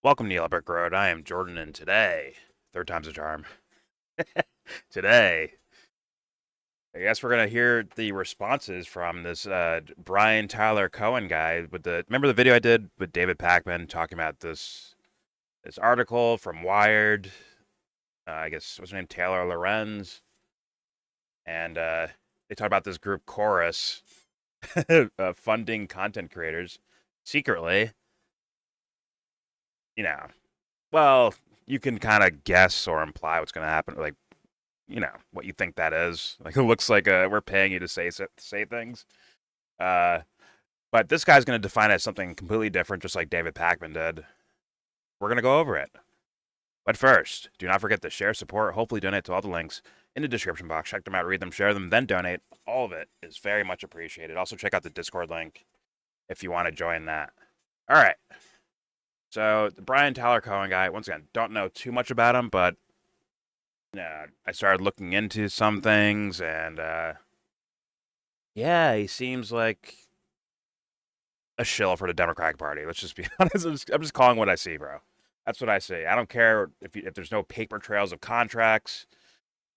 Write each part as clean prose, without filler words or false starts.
Welcome to YellBro. I am Jordan, and today, third time's a charm. Today, I guess we're gonna hear the responses from this Brian Tyler Cohen guy with the. Remember the video I did with David Pakman talking about this article from Wired? I guess what's her name, Taylor Lorenz, and they talk about this group Chorus funding content creators secretly. You know, well, you can kind of guess or imply what's gonna happen. Like, what you think that is. Like it looks like we're paying you to say things. Uh, but this guy's going to define it as something completely different, just like David Pakman did. We're going to go over it. But first, do not forget to share, support, hopefully donate to all the links in the description box. Check them out, read them, share them, then donate. All of it is very much appreciated. Also, check out the Discord link if you want to join that. All right. So the Brian Tyler Cohen guy, once again, don't know too much about him, but I started looking into some things, and yeah, he seems like a shill for the Democratic Party. Let's just be honest. I'm just calling what I see, bro. That's what I see. I don't care if there's no paper trails of contracts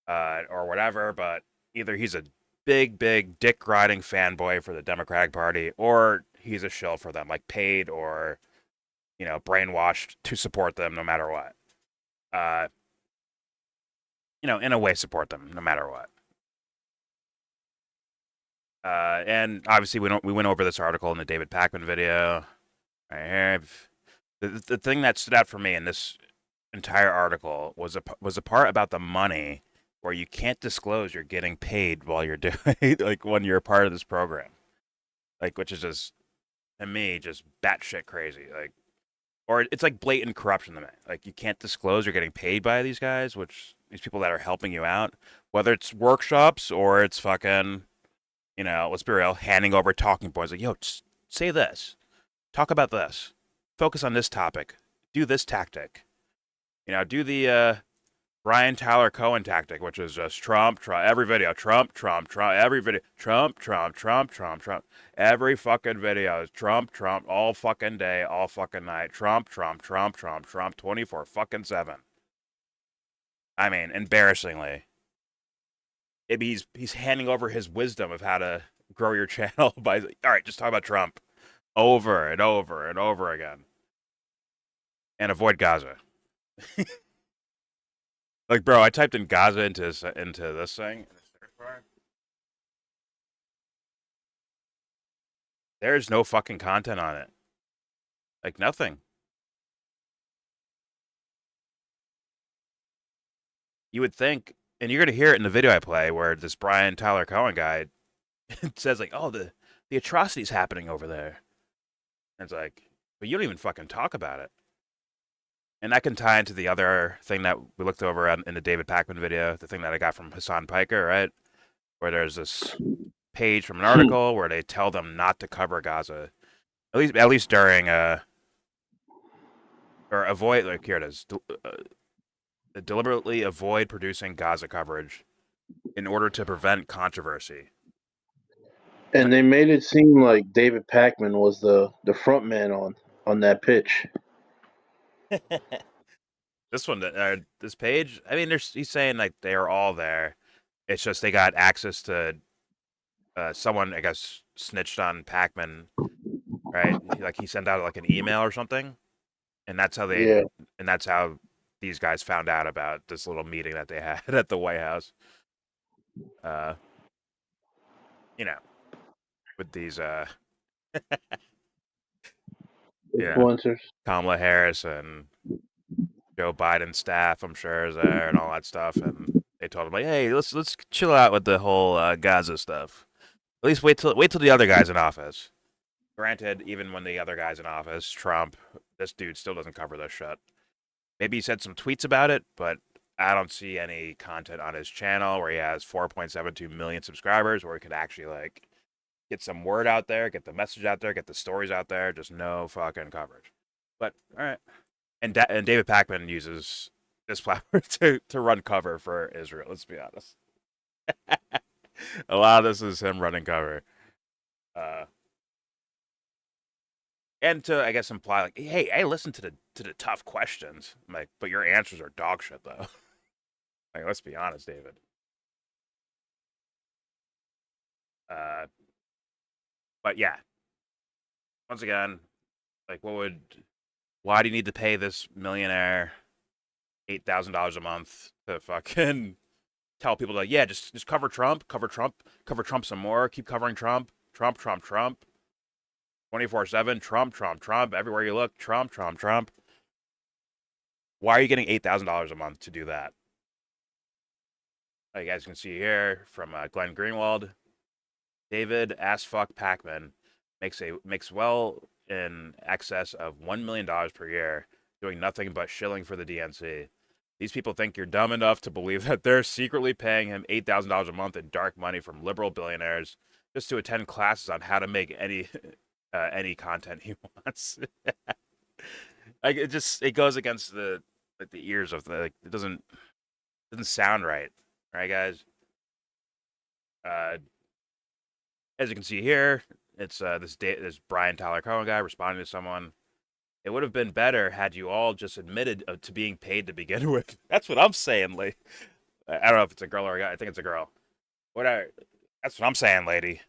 or whatever, but either he's a big dick riding fanboy for the Democratic Party, or he's a shill for them, like paid or brainwashed to support them no matter what. Uh, in a way, support them no matter what. And obviously, we went over this article in the David Pakman video. Right here. The thing that stood out for me in this entire article was a part about the money where you can't disclose you're getting paid while you're doing like when you're a part of this program, like which is just to me just batshit crazy. Like, or it's like blatant corruption to me. Like you can't disclose you're getting paid by these guys, which these people that are helping you out, whether it's workshops or it's fucking let's be real, handing over talking points. Like, yo, say this, talk about this, focus on this topic, do this tactic. Do the Brian Tyler Cohen tactic, which is just Trump, every video, Trump, every video, Trump, every fucking video is Trump, all fucking day, all fucking night, Trump, 24 fucking 7. I mean, embarrassingly, he's handing over his wisdom of how to grow your channel by, all right, just talk about Trump over and over and over again, and avoid Gaza. Like, bro, I typed in Gaza into this thing. There's no fucking content on it. Like nothing. You would think, and you're gonna hear it in the video I play, where this Brian Tyler Cohen guy says like, "Oh, the atrocities happening over there." And it's like, but you don't even fucking talk about it. And that can tie into the other thing that we looked over in the David Pakman video, the thing that I got from Hassan Piker, right? Where there's this page from an article where they tell them not to cover Gaza, at least during or avoid, like here it is, deliberately avoid producing Gaza coverage in order to prevent controversy. And they made it seem like David Pakman was the front man on that pitch. This one, this page, I mean, he's saying like they are all there. It's just they got access to someone, I guess, snitched on Pakman, right? Like he sent out like an email or something, and Yeah, that's how these guys found out about this little meeting that they had at the White House. Uh, you know, with these yeah, influencers. Kamala Harris and Joe Biden's staff, I'm sure, is there and all that stuff. And they told him like, hey, let's chill out with the whole Gaza stuff. At least wait till the other guy's in office. Granted, even when the other guy's in office, Trump, this dude still doesn't cover this shit. Maybe he said some tweets about it, but I don't see any content on his channel where he has 4.72 million subscribers where he could actually like get some word out there, get the message out there, get the stories out there. Just no fucking coverage. But all right. And David Pakman uses this platform to run cover for Israel. Let's be honest. A lot of this is him running cover. Uh, and to I guess imply like, hey, I listen to the tough questions. I'm like, but your answers are dog shit though. Like, let's be honest, David. Uh, but yeah, once again, like, why do you need to pay this millionaire $8,000 a month to fucking tell people like, yeah, just cover Trump, cover Trump some more, keep covering Trump, Trump, Trump, Trump, 24/7, Trump, Trump, Trump, everywhere you look, Trump, Trump, Trump. Why are you getting $8,000 a month to do that? Like, you guys can see here from Glenn Greenwald, David ass fuck Pacman makes well in excess of $1 million per year, doing nothing but shilling for the DNC. These people think you're dumb enough to believe that they're secretly paying him $8,000 a month in dark money from liberal billionaires just to attend classes on how to make any content he wants. Like, it goes against the ears of the, like, it doesn't sound right, guys? Uh, as you can see here, it's this Brian Tyler Cohen guy responding to someone. It would have been better had you all just admitted to being paid to begin with. That's what I'm saying, lady. I don't know if it's a girl or a guy. I think it's a girl. Whatever. That's what I'm saying, lady.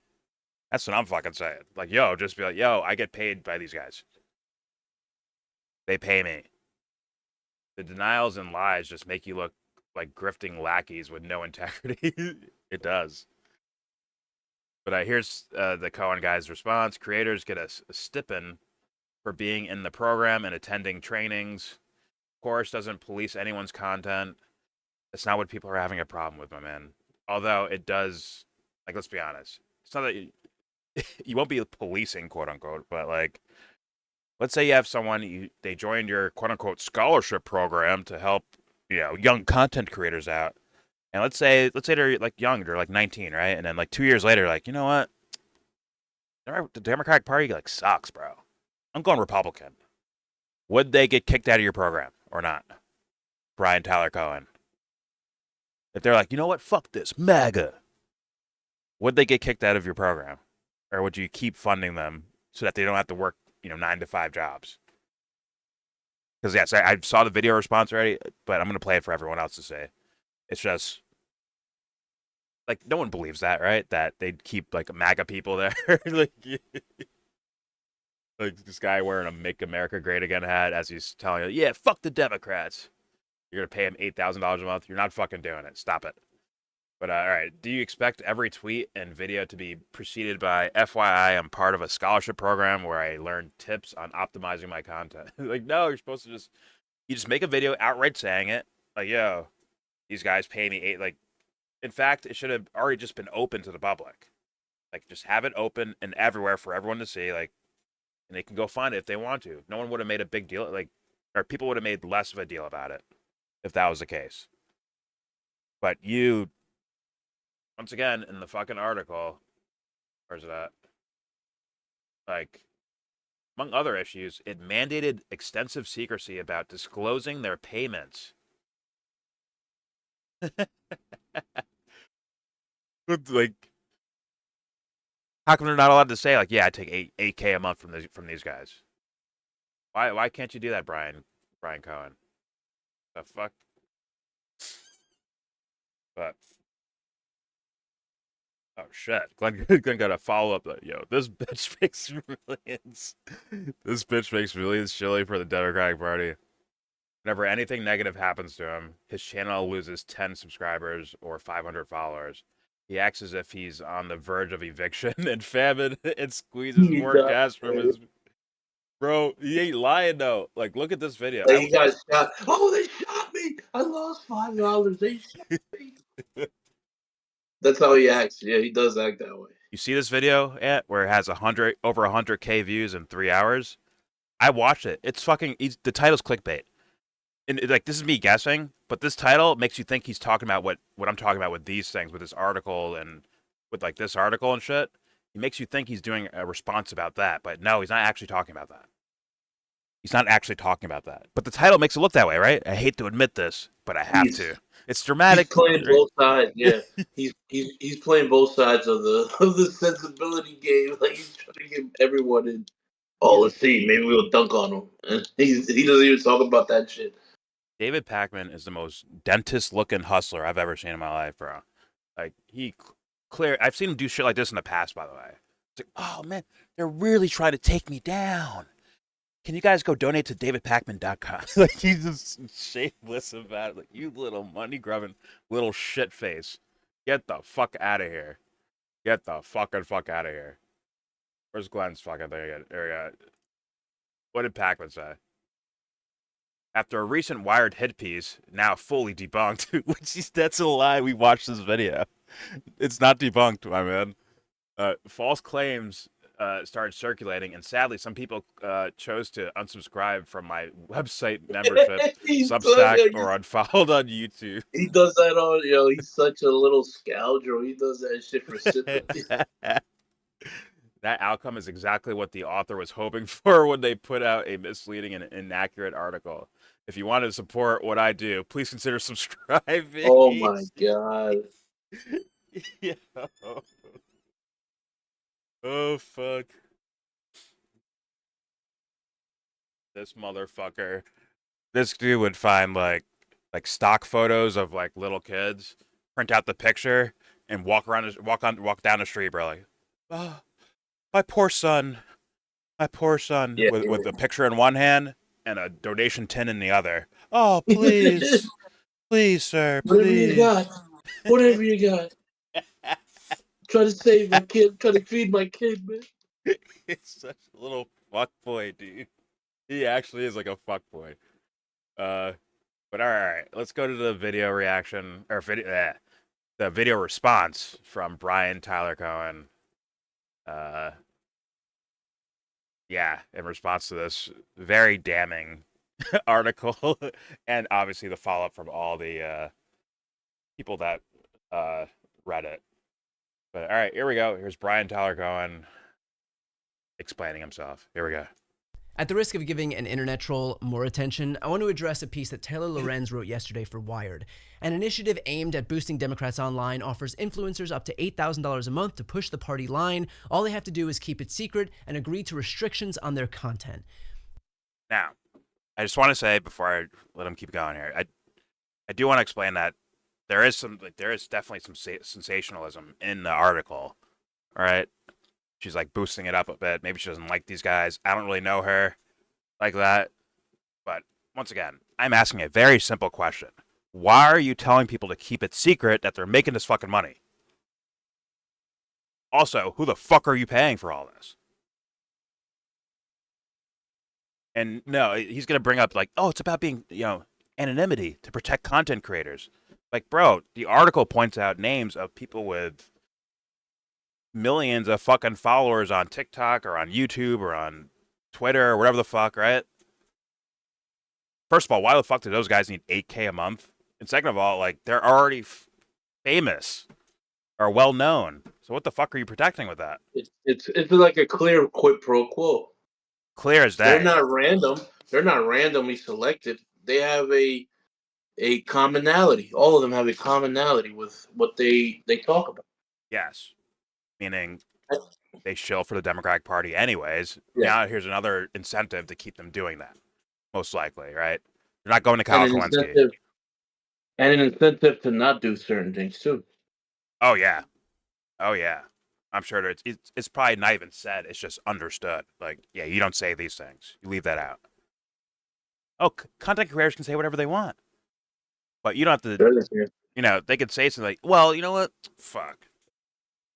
That's what I'm fucking saying. Like, yo, just be like, yo, I get paid by these guys. They pay me. The denials and lies just make you look like grifting lackeys with no integrity. It does. But here's the Cohen guy's response. Creators get a stipend for being in the program and attending trainings. Course doesn't police anyone's content. That's not what people are having a problem with, my man. Although it does, like, let's be honest. It's not that you won't be policing, quote unquote, but like, let's say you have someone, they joined your quote unquote scholarship program to help, young content creators out. And let's say they're like young, they're like 19, right? And then like 2 years later, like, you know what? The Democratic Party like sucks, bro. I'm going Republican. Would they get kicked out of your program or not? Brian Tyler Cohen. If they're like, you know what? Fuck this. MAGA. Would they get kicked out of your program? Or would you keep funding them so that they don't have to work, 9 to 5 jobs? Because, yes, I saw the video response already, but I'm going to play it for everyone else to say. It's just, like, no one believes that, right? That they'd keep, like, MAGA people there. Like this guy wearing a Make America Great Again hat as he's telling you, yeah, fuck the Democrats. You're going to pay him $8,000 a month. You're not fucking doing it. Stop it. But all right, do you expect every tweet and video to be preceded by FYI, I'm part of a scholarship program where I learn tips on optimizing my content? Like, no, you're supposed to you just make a video outright saying it. Like, yo, these guys pay me eight. Like, in fact, it should have already just been open to the public. Like, just have it open and everywhere for everyone to see. Like, and they can go find it if they want to. No one would have made a big deal. Like, or people would have made less of a deal about it if that was the case. But you, once again, in the fucking article, where's it at? Like, among other issues, it mandated extensive secrecy about disclosing their payments. Like, how come they're not allowed to say, like, yeah, I take eight K a month from these guys? Why can't you do that, Brian Cohen? The fuck? But oh shit, Glenn got a follow up. Yo, this bitch makes millions. This bitch makes millions chilling for the Democratic Party. Whenever anything negative happens to him, his channel loses 10 subscribers or 500 followers. He acts as if he's on the verge of eviction and famine and squeezes He more does. cash from his. Bro, he ain't lying though. Like, look at this video. Like, he got shot. Oh, they shot me! I lost $5. They shot me. That's how he acts. Yeah, he does act that way. You see this video, where it has over 100K views in 3 hours? I watched it. It's fucking. The title's clickbait. And like, this is me guessing, but this title makes you think he's talking about what I'm talking about with these things, with this article and with like this article and shit. He makes you think he's doing a response about that, but no, he's not actually talking about that. He's not actually talking about that. But the title makes it look that way, right? I hate to admit this, but I have to. It's dramatic. He's playing Right? both sides. Yeah, he's playing both sides of the sensibility game. Like, he's trying to get everyone in Oh, let's see. Maybe we'll dunk on him. He doesn't even talk about that shit. David Pakman is the most dentist-looking hustler I've ever seen in my life, bro. Like he clear. I've seen him do shit like this in the past, by the way. It's like, oh man, they're really trying to take me down. Can you guys go donate to davidpakman.com? Like he's just shameless about it. Like you little money grubbing little shit face. Get the fuck out of here. Get the fucking fuck out of here. Where's Glenn's fucking thing again? There we go. What did Pakman say? After a recent Wired hit piece, now fully debunked, which is that's a lie. We watched this video. It's not debunked, my man. False claims started circulating, and sadly, some people chose to unsubscribe from my website membership, Substack, or unfollowed on YouTube. He does that on, he's such a little scoundrel. He does that shit for sympathy. That outcome is exactly what the author was hoping for when they put out a misleading and inaccurate article. If you want to support what I do, please consider subscribing. Oh my god. Yeah. Oh fuck. This motherfucker. This dude would find like stock photos of like little kids, print out the picture, and walk down the street, bro. Like, oh, my poor son, Yeah. with a picture in one hand and a donation tin in the other. Oh, please, please, sir, Whatever you please. got. Whatever you got. Try to save my kid. Try to feed my kid, man. It's such a little fuckboy, dude. He actually is like a fuckboy. But all right, let's go to the video reaction or the video response from Brian Tyler Cohen. Yeah, in response to this very damning article, and obviously the follow up from all the people that read it. But all right, here we go. Here's Brian Tyler Cohen explaining himself. Here we go. At the risk of giving an internet troll more attention, I want to address a piece that Taylor Lorenz wrote yesterday for Wired. An initiative aimed at boosting Democrats online offers influencers up to $8,000 a month to push the party line. All they have to do is keep it secret and agree to restrictions on their content. Now, I just want to say before I let him keep going here, I do want to explain that there is definitely some sensationalism in the article. All right. She's like boosting it up a bit. Maybe she doesn't like these guys. I don't really know her like that. But once again, I'm asking a very simple question. Why are you telling people to keep it secret that they're making this fucking money? Also, who the fuck are you paying for all this? And no, he's going to bring up like, oh, it's about being, anonymity to protect content creators. Like, bro, the article points out names of people with millions of fucking followers on TikTok or on YouTube or on Twitter or whatever the fuck, right? First of all, why the fuck do those guys need $8K a month? And second of all, like they're already famous or well known. So what the fuck are you protecting with that? It's like a clear quid pro quo. Clear as day. They're not random. They're not randomly selected. They have a commonality. All of them have a commonality with what they talk about. Yes. Meaning they shill for the Democratic Party anyways. Yeah. Now here's another incentive to keep them doing that. Most likely, right? They're not going to Kyle Kulinski. And an incentive to not do certain things too. Oh yeah. Oh yeah. I'm sure it's probably not even said. It's just understood. Like, yeah, you don't say these things. You leave that out. Oh, content creators can say whatever they want. But you don't have to, they could say something like, well, you know what? Fuck.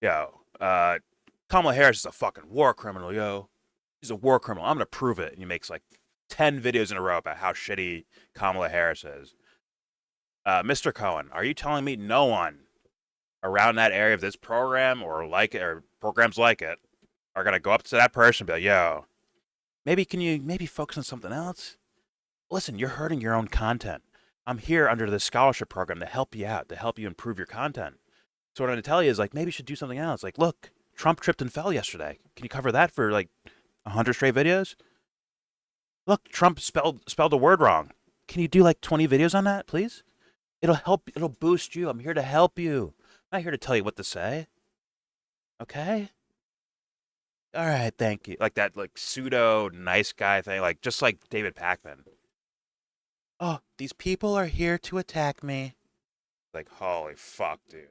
Yo, Kamala Harris is a fucking war criminal, yo. She's a war criminal. I'm going to prove it. And he makes like 10 videos in a row about how shitty Kamala Harris is. Mr. Cohen, are you telling me no one around that area of this program or like it or programs like it are going to go up to that person and be like, yo, can you focus on something else? Listen, you're hurting your own content. I'm here under the scholarship program to help you out, to help you improve your content. So what I'm going to tell you is like, maybe you should do something else. Like, look, Trump tripped and fell yesterday. Can you cover that for like 100 straight videos? Look, Trump spelled a word wrong. Can you do like 20 videos on that, please? It'll help. It'll boost you. I'm here to help you. I'm not here to tell you what to say. Okay? all right, thank you. Like that, like pseudo nice guy thing, like just like David Pakman. Oh, these people are here to attack me. Like, holy fuck, dude.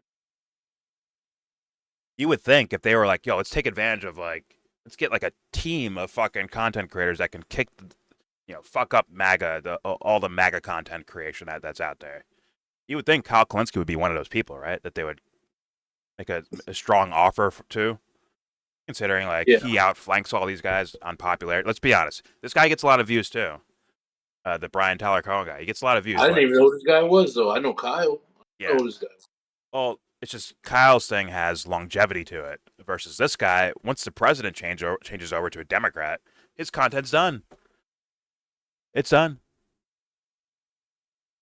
You would think if they were like, yo, let's take advantage of like, let's get like a team of fucking content creators that can kick, fuck up MAGA, all the MAGA content creation that's out there. You would think Kyle Kulinski would be one of those people, right? That they would make a strong offer to, considering like Yeah. he outflanks all these guys on popularity. Let's be honest, this guy gets a lot of views too. The Brian Tyler Cohen guy, he gets a lot of views. I didn't But even know who this guy was, though. I know Kyle. I yeah, know who this guy is. well, it's just Kyle's thing has longevity to it versus this guy. Once the president changes over to a Democrat, his content's done. It's done.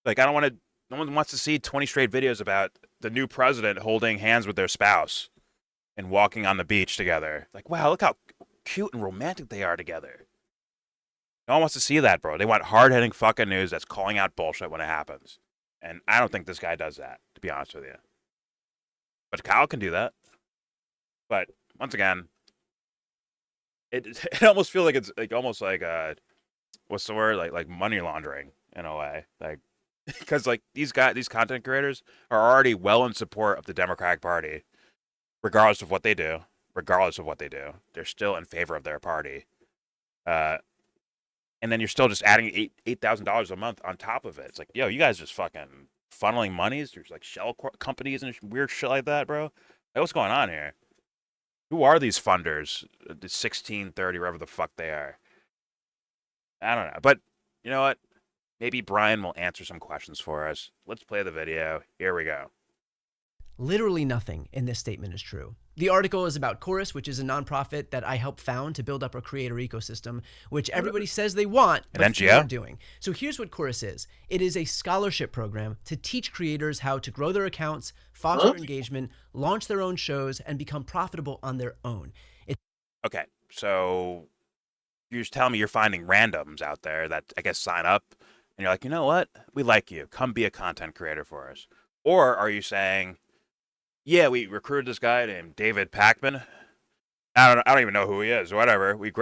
Like I don't want to. No one wants to see 20 straight videos about the new president holding hands with their spouse and walking on the beach together. Like, wow, look how cute and romantic they are together. No one wants to see that, bro. They want hard-hitting fucking news that's calling out bullshit when it happens. And I don't think this guy does that, to be honest with you. But Kyle can do that. But once again, it almost feels like it's like almost like what's the word, like money laundering in a way, like because like these content creators are already well in support of the Democratic Party, regardless of what they do. They're still in favor of their party. And then you're still just adding $8,000 a month on top of it. It's like, yo, you guys just fucking funneling monies. There's like shell companies and weird shit like that, bro. Like, what's going on here? Who are these funders? The 1630, wherever the fuck they are. I don't know. But you know what? Maybe Brian will answer some questions for us. Let's play the video. Here we go. Literally nothing in this statement is true. The article is about Chorus, which is a nonprofit that I helped found to build up a creator ecosystem, which everybody says they want, but An few NGO? are doing. So here's what Chorus is. It is a scholarship program to teach creators how to grow their accounts, foster engagement, launch their own shows, and become profitable on their own. Okay, so you're just telling me you're finding randoms out there that I guess sign up, and you're like, you know what? We like you. Come be a content creator for us. Or are you saying, yeah, we recruited this guy named David Pakman. I don't even know who he is. Whatever. We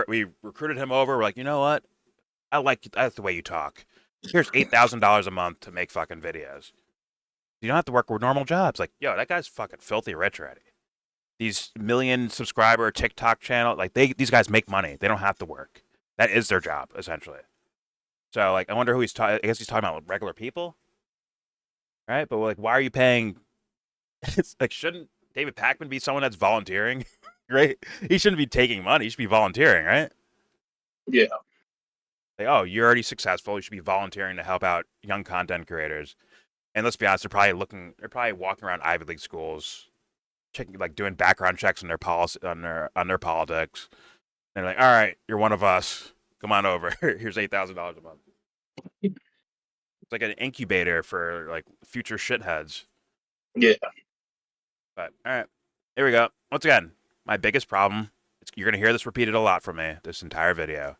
recruited him over. We're like, you know what? I like the way you talk. Here's $8,000 a month to make fucking videos. You don't have to work with normal jobs. Like, yo, that guy's fucking filthy rich already. These million subscriber TikTok channel, like these guys make money. They don't have to work. That is their job essentially. So like, I wonder who he's talking. I guess he's talking about regular people, right? But like, why are you paying? It's like, shouldn't David Pakman be someone that's volunteering? Right? He shouldn't be taking money. He should be volunteering, right? Yeah. Like, oh, you're already successful. You should be volunteering to help out young content creators. And let's be honest, they're probably walking around Ivy League schools, checking, like doing background checks on their policy, on their politics. And they're like, all right, you're one of us. Come on over. Here's $8,000 a month. It's like an incubator for like future shitheads. Yeah. But all right, here we go. Once again, my biggest problem. You're gonna hear this repeated a lot from me this entire video.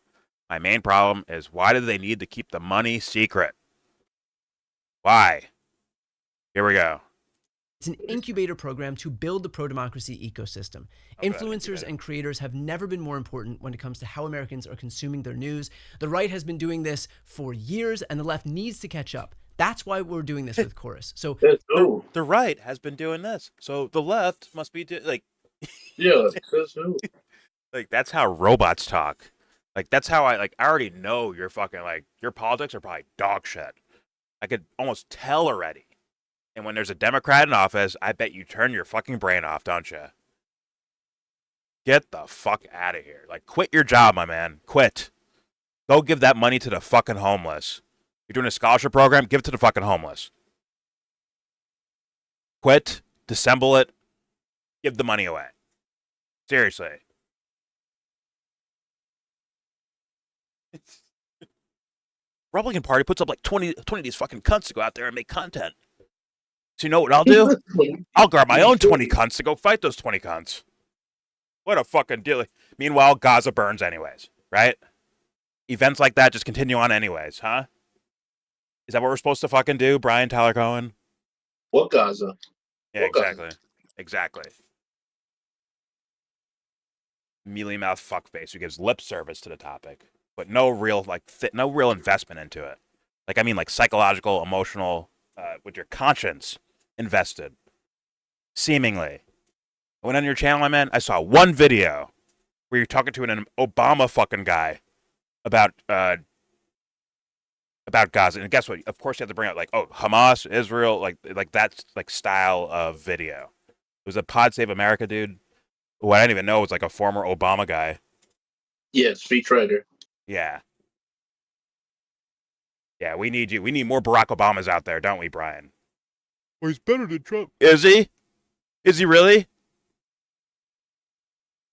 My main problem is, why do they need to keep the money secret? Why? Here we go. It's an incubator program to build the pro-democracy ecosystem. Influencers and creators have never been more important when it comes to how Americans are consuming their news. The right has been doing this for years, and the left needs to catch up. That's why we're doing this with Chorus. So the right has been doing this, so the left must be like, yeah, that's who. Like, that's how robots talk. Like, that's how I already know you're fucking, like, your politics are probably dog shit. I could almost tell already. And when there's a Democrat in office, I bet you turn your fucking brain off, don't you? Get the fuck out of here. Like, quit your job, my man. Quit. Go give that money to the fucking homeless. You're doing a scholarship program? Give it to the fucking homeless. Quit. Dissemble it. Give the money away. Seriously. Republican Party puts up like 20 of these fucking cunts to go out there and make content. So you know what I'll do? I'll grab my own 20 cunts to go fight those 20 cunts. What a fucking deal. Meanwhile, Gaza burns anyways, right? Events like that just continue on anyways, huh? Is that what we're supposed to fucking do, Brian Tyler Cohen? What Gaza? Yeah, What exactly. Gaza? Exactly. mealy mouth fuckface who gives lip service to the topic, but no real no real investment into it. Like I mean, like psychological, emotional, with your conscience invested. Seemingly, I went on your channel, my man. I saw one video where you're talking to an Obama fucking guy about Gaza, and guess what? Of course, you have to bring up like, oh, Hamas, Israel, like that's like style of video. It was a Pod Save America dude who I didn't even know was like a former Obama guy. Yeah, Street Trader. Yeah. Yeah, we need you. We need more Barack Obamas out there, don't we, Brian? Well, he's better than Trump. Is he? Is he really?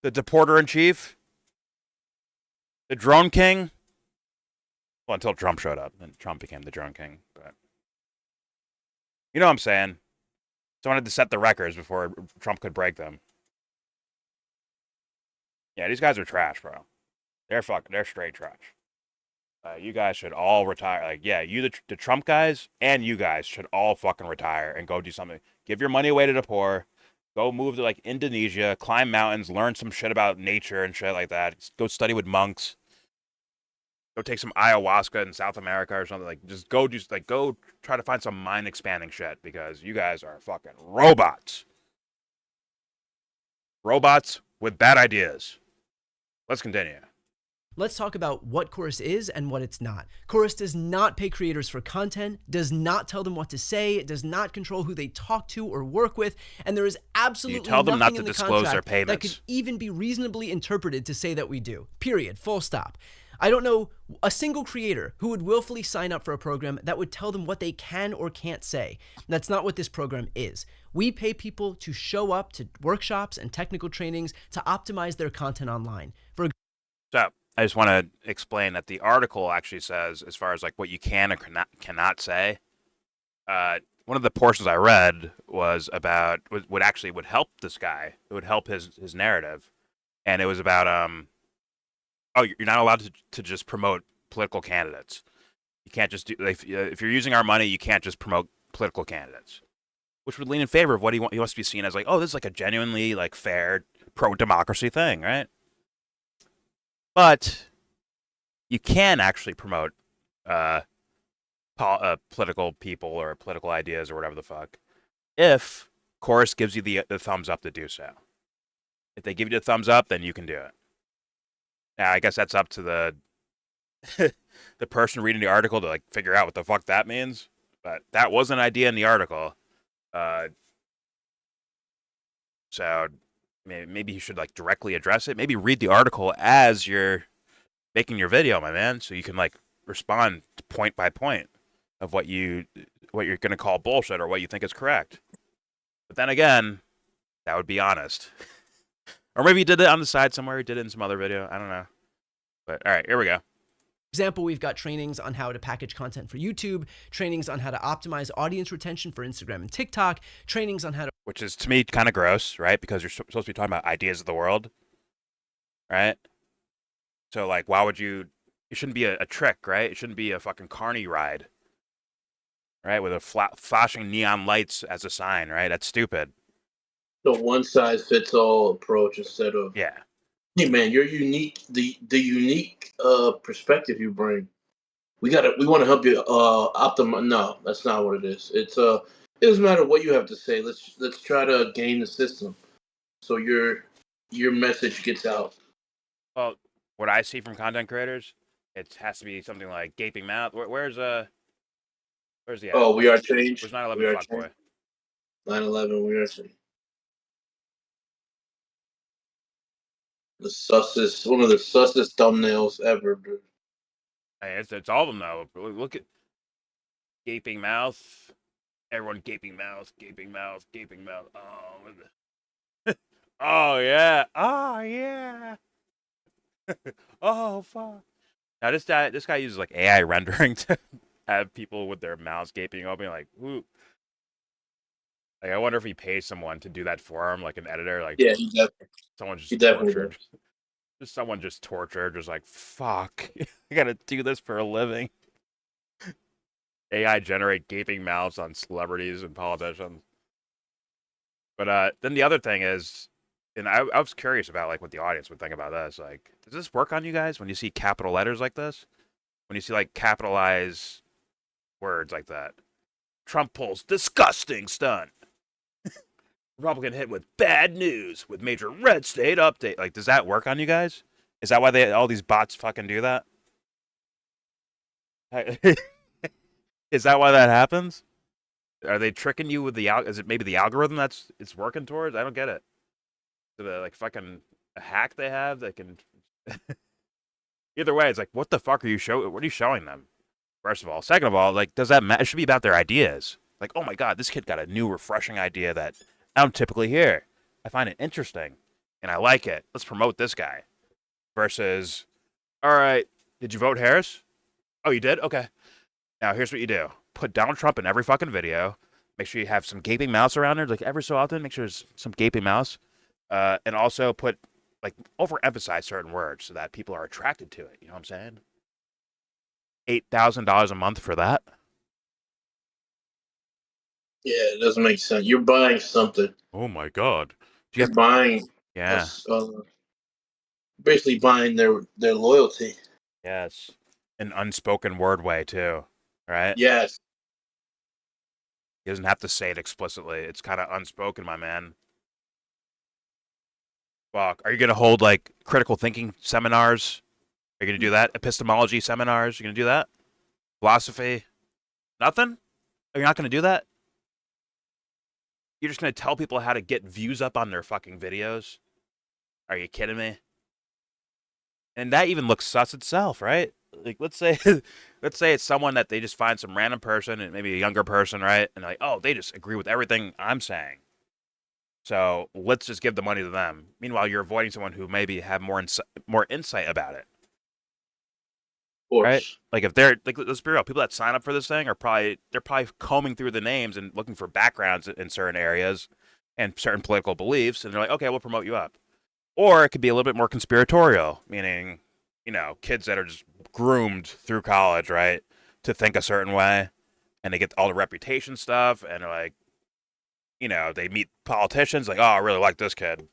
The deporter in chief? The drone king? Well, until Trump showed up, and Trump became the drone king. But you know what I'm saying? Someone had to set the records before Trump could break them. Yeah, these guys are trash, bro. They're straight trash. You guys should all retire. Like, yeah, you the Trump guys and you guys should all fucking retire and go do something. Give your money away to the poor. Go move to like Indonesia, climb mountains, learn some shit about nature and shit like that. Go study with monks. Go take some ayahuasca in South America or something. Like, just go try to find some mind expanding shit because you guys are fucking robots. Robots with bad ideas. Let's continue. Let's talk about what Chorus is and what it's not. Chorus does not pay creators for content, does not tell them what to say, does not control who they talk to or work with, and there is absolutely tell them nothing not to in the disclose their contract payments. that could even be reasonably interpreted to say that we do. Period. Full stop. I don't know a single creator who would willfully sign up for a program that would tell them what they can or can't say. That's not what this program is. We pay people to show up to workshops and technical trainings to optimize their content online. So I just want to explain that the article actually says, as far as like what you can or cannot say, one of the portions I read was about would help this guy. It would help his narrative, and it was about oh, you're not allowed to just promote political candidates. You can't just do if you're using our money, you can't just promote political candidates, which would lean in favor of what he wants to be seen as like, oh, this is like a genuinely like fair pro democracy thing, right? But you can actually promote political people or political ideas or whatever the fuck if Chorus gives you the thumbs up to do so. If they give you the thumbs up, then you can do it. Now, I guess that's up to the the person reading the article to like figure out what the fuck that means. But that was an idea in the article. So maybe you should like directly address it. Maybe read the article as you're making your video, my man, so you can like respond point by point of what you're gonna call bullshit or what you think is correct. But then again, that would be honest. Or maybe he did it on the side somewhere. He did it in some other video. I don't know. But all right, here we go. Example, we've got trainings on how to package content for YouTube, trainings on how to optimize audience retention for Instagram and TikTok, trainings on how to... Which is, to me, kind of gross, right? Because you're supposed to be talking about ideas of the world, right? So, like, why would you... It shouldn't be a trick, right? It shouldn't be a fucking carny ride, right? With a flashing neon lights as a sign, right? That's stupid. The one-size-fits-all approach instead of... Yeah. Hey, man, you're unique. The unique perspective you bring. We want to help you optimize. No, that's not what it is. It doesn't matter what you have to say. Let's try to game the system so your message gets out. Well, what I see from content creators, it has to be something like gaping mouth. Where's the Oh, we are changed. Where's 9/11 We are fuckboy? 9/11. We are changed. The sussest, one of the sussest thumbnails ever, dude. Hey, it's all of them though. Look at gaping mouth. Everyone gaping mouth, gaping mouth, gaping mouth. Oh, oh yeah, oh yeah. Oh fuck. Now this guy uses like AI rendering to have people with their mouths gaping open. Like, ooh. Like I wonder if he pays someone to do that for him, like an editor. Like, Yeah, someone he just definitely tortured. Just someone just tortured. Just like, fuck. I gotta do this for a living. AI generate gaping mouths on celebrities and politicians. But then the other thing is, and I was curious about like what the audience would think about this. Like, does this work on you guys when you see capital letters like this? When you see like capitalized words like that? Trump pulls disgusting stunt. Republican hit with bad news with major red state update. Like, does that work on you guys? Is that why all these bots fucking do that? Is that why that happens? Are they tricking you with the is it maybe the algorithm it's working towards? I don't get it. Is it like fucking a hack they have that can either way, it's like what the fuck are you what are you showing them? First of all. Second of all, like does that matter? It should be about their ideas. Like, oh my god, this kid got a new refreshing idea that I don't typically hear. I find it interesting and I like it. Let's promote this guy. Versus, all right, did you vote Harris? Oh, you did? Okay. Now here's what you do: put Donald Trump in every fucking video. Make sure you have some gaping mouths around there, like every so often. Make sure there's some gaping mouths, and also put like overemphasize certain words so that people are attracted to it. You know what I'm saying? $8,000 a month for that. Yeah, it doesn't make sense. You're buying something. Oh my god! You're buying Yeah. basically buying their loyalty. Yes. An unspoken word way too, right? Yes. He doesn't have to say it explicitly. It's kind of unspoken, my man. Fuck. Are you gonna hold like critical thinking seminars? Are you gonna do that? Epistemology seminars? You gonna do that? Philosophy? Nothing? Are you not gonna do that? You're just gonna tell people how to get views up on their fucking videos? Are you kidding me? And that even looks sus itself, right? Like let's say let's say it's someone that they just find some random person and maybe a younger person, right? And they're like, oh, they just agree with everything I'm saying. So let's just give the money to them. Meanwhile, you're avoiding someone who maybe have more insight about it, Of right? course. Like if they're like, let's be real, people that sign up for this thing are they're probably combing through the names and looking for backgrounds in certain areas and certain political beliefs, and they're like, okay, we'll promote you up. Or it could be a little bit more conspiratorial, meaning, you know, kids that are just groomed through college, right, to think a certain way, and they get all the reputation stuff, and they're like, you know, they meet politicians, like, oh, I really like this kid.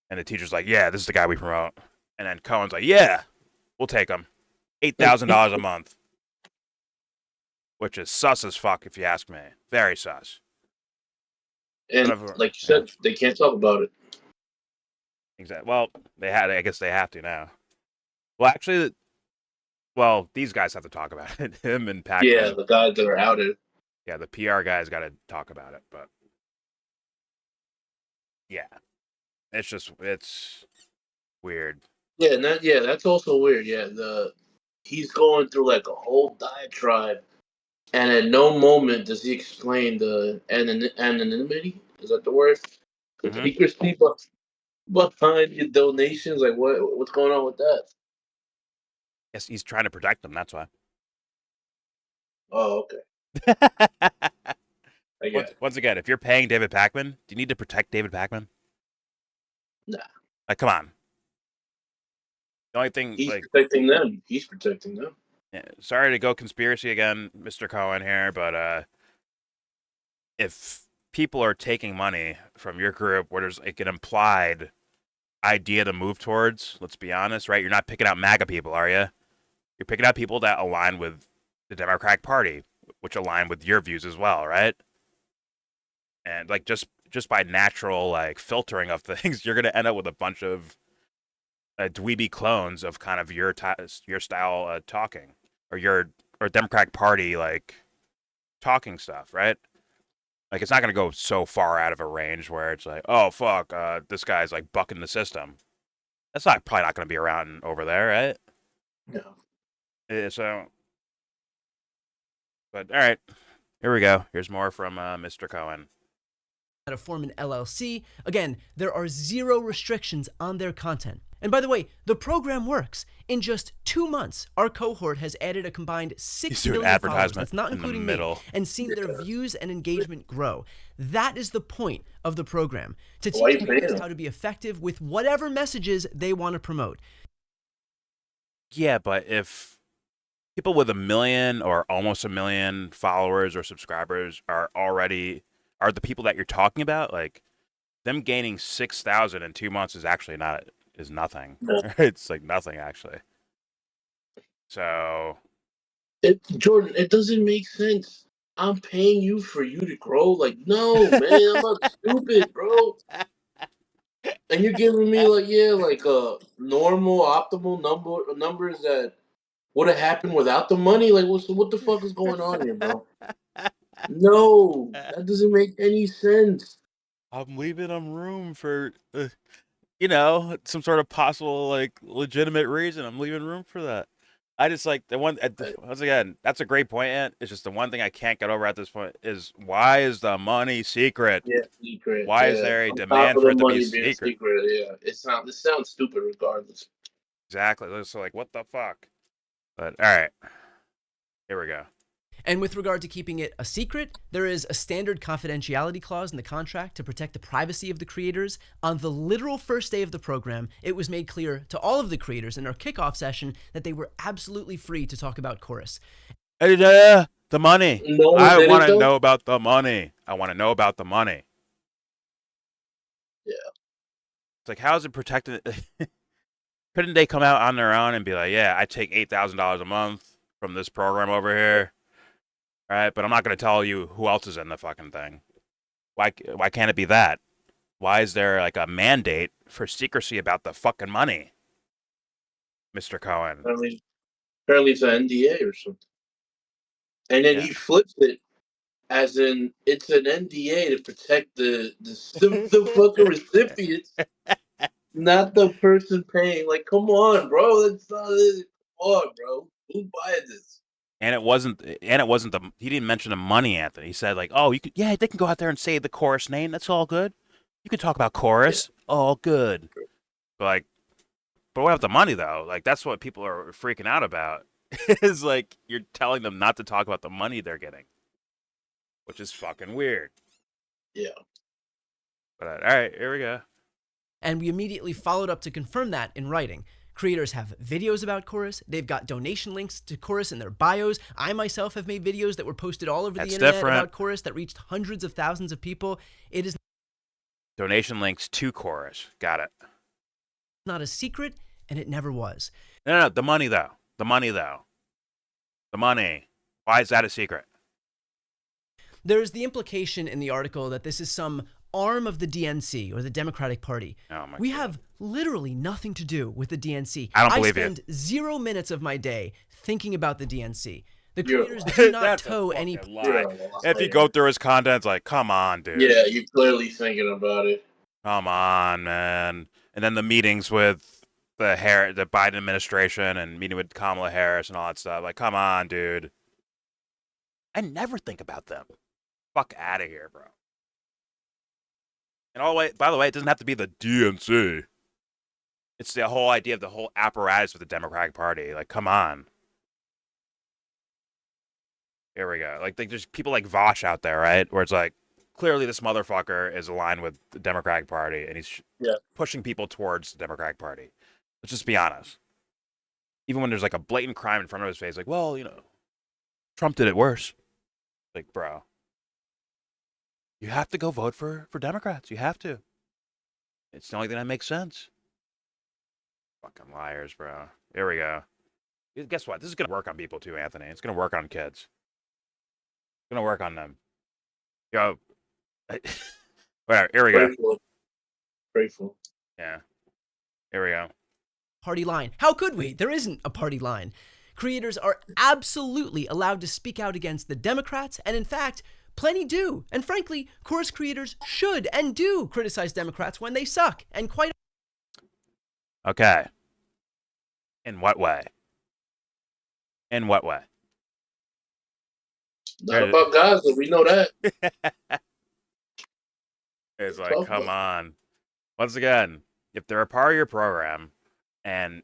And the teacher's like, yeah, this is the guy we promote. And then Cohen's like, yeah, we'll take him. $8,000 a month. Which is sus as fuck, if you ask me. Very sus. And like you said, they can't talk about it. Exactly. Well, I guess they have to now. Well, actually, these guys have to talk about it. Him and Pac. Yeah, the guys that are outed. Yeah, the PR guys got to talk about it. But yeah, it's weird. Yeah, and that's also weird. Yeah, he's going through like a whole diatribe, and at no moment does he explain the anonymity. Is that the word? The Mm-hmm. secrecy behind your donations. Like what's going on with that? Yes, he's trying to protect them. That's why. Oh, okay. Once again, if you're paying David Pakman, do you need to protect David Pakman? Nah. Like, come on. The only thing he's protecting them. He's protecting them. Yeah, sorry to go conspiracy again, Mr. Cohen here, but if people are taking money from your group where there's like an implied idea to move towards, let's be honest, right? You're not picking out MAGA people, are you? You're picking out people that align with the Democratic Party, which align with your views as well, right? And like just by natural like filtering of things, you're gonna end up with a bunch of dweeby clones of kind of your style talking or Democratic Party like talking stuff, right? Like it's not gonna go so far out of a range where it's like, oh fuck, this guy's like bucking the system. That's probably not gonna be around over there, right? No. So, but all right, here we go. Here's more from Mr. Cohen. To form an LLC. Again, there are zero restrictions on their content. And by the way, the program works. In just 2 months, our cohort has added a combined 6 million followers. That's not including me, and seen their views and engagement grow. That is the point of the program, to teach people how to be effective with whatever messages they want to promote. Yeah, but if people with 1 million or almost 1 million followers or subscribers are the people that you're talking about, like them gaining 6,000 in 2 months is actually nothing. Yeah. It's like nothing actually. So Jordan, it doesn't make sense. I'm paying you for you to grow. Like, no, man, I'm not stupid, bro. And you're giving me like, yeah, like normal, optimal numbers that would have happened without the money. Like, what the fuck is going on here, bro? No, that doesn't make any sense. I'm leaving them room for some sort of possible like legitimate reason. I'm leaving room for that. I just like the one once again. That's a great point, Ant. It's just the one thing I can't get over at this point is why is the money secret? Yeah, secret. Why is Yeah, there a on top demand of for the it to be money being secret? secret. Yeah, it sounds stupid regardless. Exactly. So like, what the fuck? But all right, here we go. And with regard to keeping it a secret, there is a standard confidentiality clause in the contract to protect the privacy of the creators. On the literal first day of the program, it was made clear to all of the creators in our kickoff session that they were absolutely free to talk about Chorus. The money. No one I did want it to though. know about the money. I want to know about the money. Yeah. It's like, how is it protected? Couldn't they come out on their own and be like, yeah, I take $8,000 a month from this program over here, all right? But I'm not going to tell you who else is in the fucking thing. Why can't it be that? Why is there like a mandate for secrecy about the fucking money, Mr. Cohen? I mean, apparently it's an NDA or something. And then Yeah. he flips it as in it's an NDA to protect the fucking recipients, not the person paying. Like, come on, bro. That's not it. Come on, bro. Who's buying this? And it wasn't the he didn't mention the money, Anthony. He said like, oh, they can go out there and say the chorus name. That's all good. You can talk about Yeah. chorus. All good. But like, but what about the money though? Like that's what people are freaking out about. Is like you're telling them not to talk about the money they're getting, which is fucking weird. Yeah. But all right, here we go. And we immediately followed up to confirm that in writing. Creators have videos about Chorus. They've got donation links to Chorus in their bios. I myself have made videos that were posted all over the internet about Chorus that reached hundreds of thousands of people. It is donation links to Chorus. Got it. Not a secret, and it never was. No, the money though. The money. Why is that a secret? There's the implication in the article that this is some arm of the DNC or the Democratic Party. Oh my we God. have literally nothing to do with the DNC. I don't believe I spend 0 minutes of my day thinking about the DNC. The You're creators do not toe any. Lie. If you go through his content, it's like, come on, dude. Yeah, you're clearly thinking about it. Come on, man. And then the meetings with the Biden administration and meeting with Kamala Harris and all that stuff. Like, come on, dude. I never think about them. Fuck out of here, bro. And by the way, it doesn't have to be the DNC. It's the whole idea of the whole apparatus of the Democratic Party. Like, come on. Here we go. Like, there's people like Vosh out there, right? Where it's like, clearly this motherfucker is aligned with the Democratic Party, and he's pushing people towards the Democratic Party. Let's just be honest. Even when there's like a blatant crime in front of his face, like, well, Trump did it worse. Like, bro, you have to go vote for Democrats. You have to. It's the only thing that makes sense. Fucking liars, bro. Here we go. Guess what? This is gonna work on people too, Anthony. It's gonna work on kids. It's gonna work on them. Yo, whatever. Here we go. Grateful. Yeah. Here we go. Party line. How could we? There isn't a party line. Creators are absolutely allowed to speak out against the Democrats, and in fact, plenty do. And frankly, Chorus creators should and do criticize Democrats when they suck. And quite. Okay. In what way? In what way? Not about Gaza. We know that. It's like, come on. Once again, if they're a part of your program and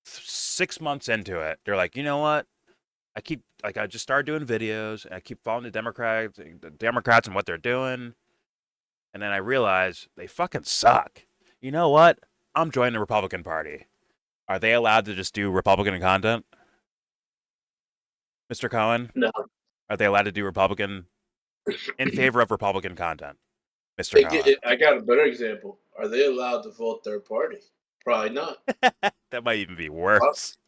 6 months into it, they're like, you know what? I just started doing videos and I keep following the Democrats and what they're doing. And then I realize they fucking suck. You know what? I'm joining the Republican Party. Are they allowed to just do Republican content? Mr. Cohen? No. Are they allowed to do Republican in favor of Republican content, Mr. Cohen. I got a better example. Are they allowed to vote third party? Probably not. That might even be worse.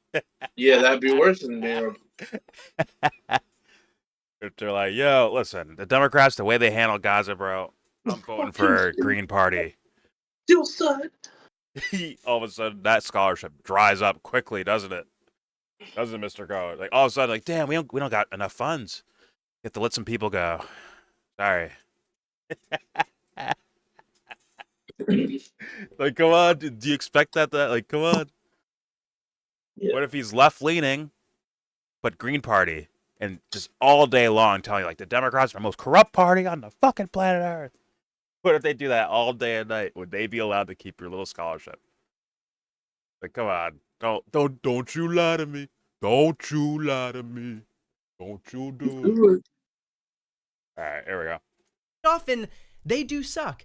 Yeah, that'd be worse than being. If they're like, yo, listen, the Democrats, the way they handle Gaza, bro, I'm voting for Green Party. Still son. All of a sudden, that scholarship dries up quickly, doesn't it? Doesn't it, Mr. Cohen? Like all of a sudden, like, damn, we don't got enough funds. You have to let some people go. Sorry. Like, come on, do you expect that? Like, come on. Yeah. What if he's left leaning, but Green Party, and just all day long telling you like the Democrats are the most corrupt party on the fucking planet Earth? What if they do that all day and night? Would they be allowed to keep your little scholarship? Like, come on, don't you lie to me? Don't you lie to me? Don't you do it? All right, here we go. Often, they do suck.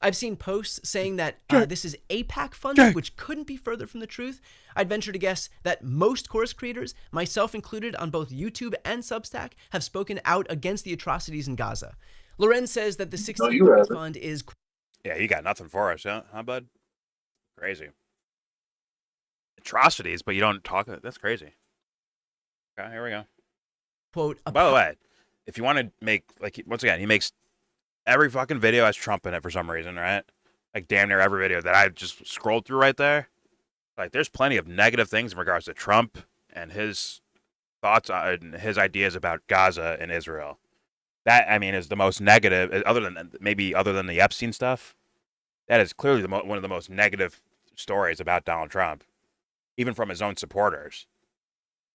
I've seen posts saying that this is APAC funded, Jay. which couldn't be further from the truth. I'd venture to guess that most course creators, myself included on both YouTube and Substack, have spoken out against the atrocities in Gaza. Lorenz says that the 1630 fund is... Yeah, you got nothing for us, huh, bud? Crazy. Atrocities, but you don't talk. That's crazy. Okay, here we go. Quote, by the way, if you want to make, like, once again, he makes every fucking video has Trump in it for some reason, right? Like, damn near every video that I just scrolled through right there. Like, there's plenty of negative things in regards to Trump and his thoughts on his ideas about Gaza and Israel. That, I mean, is the most negative, other than the Epstein stuff. That is clearly one of the most negative stories about Donald Trump, even from his own supporters.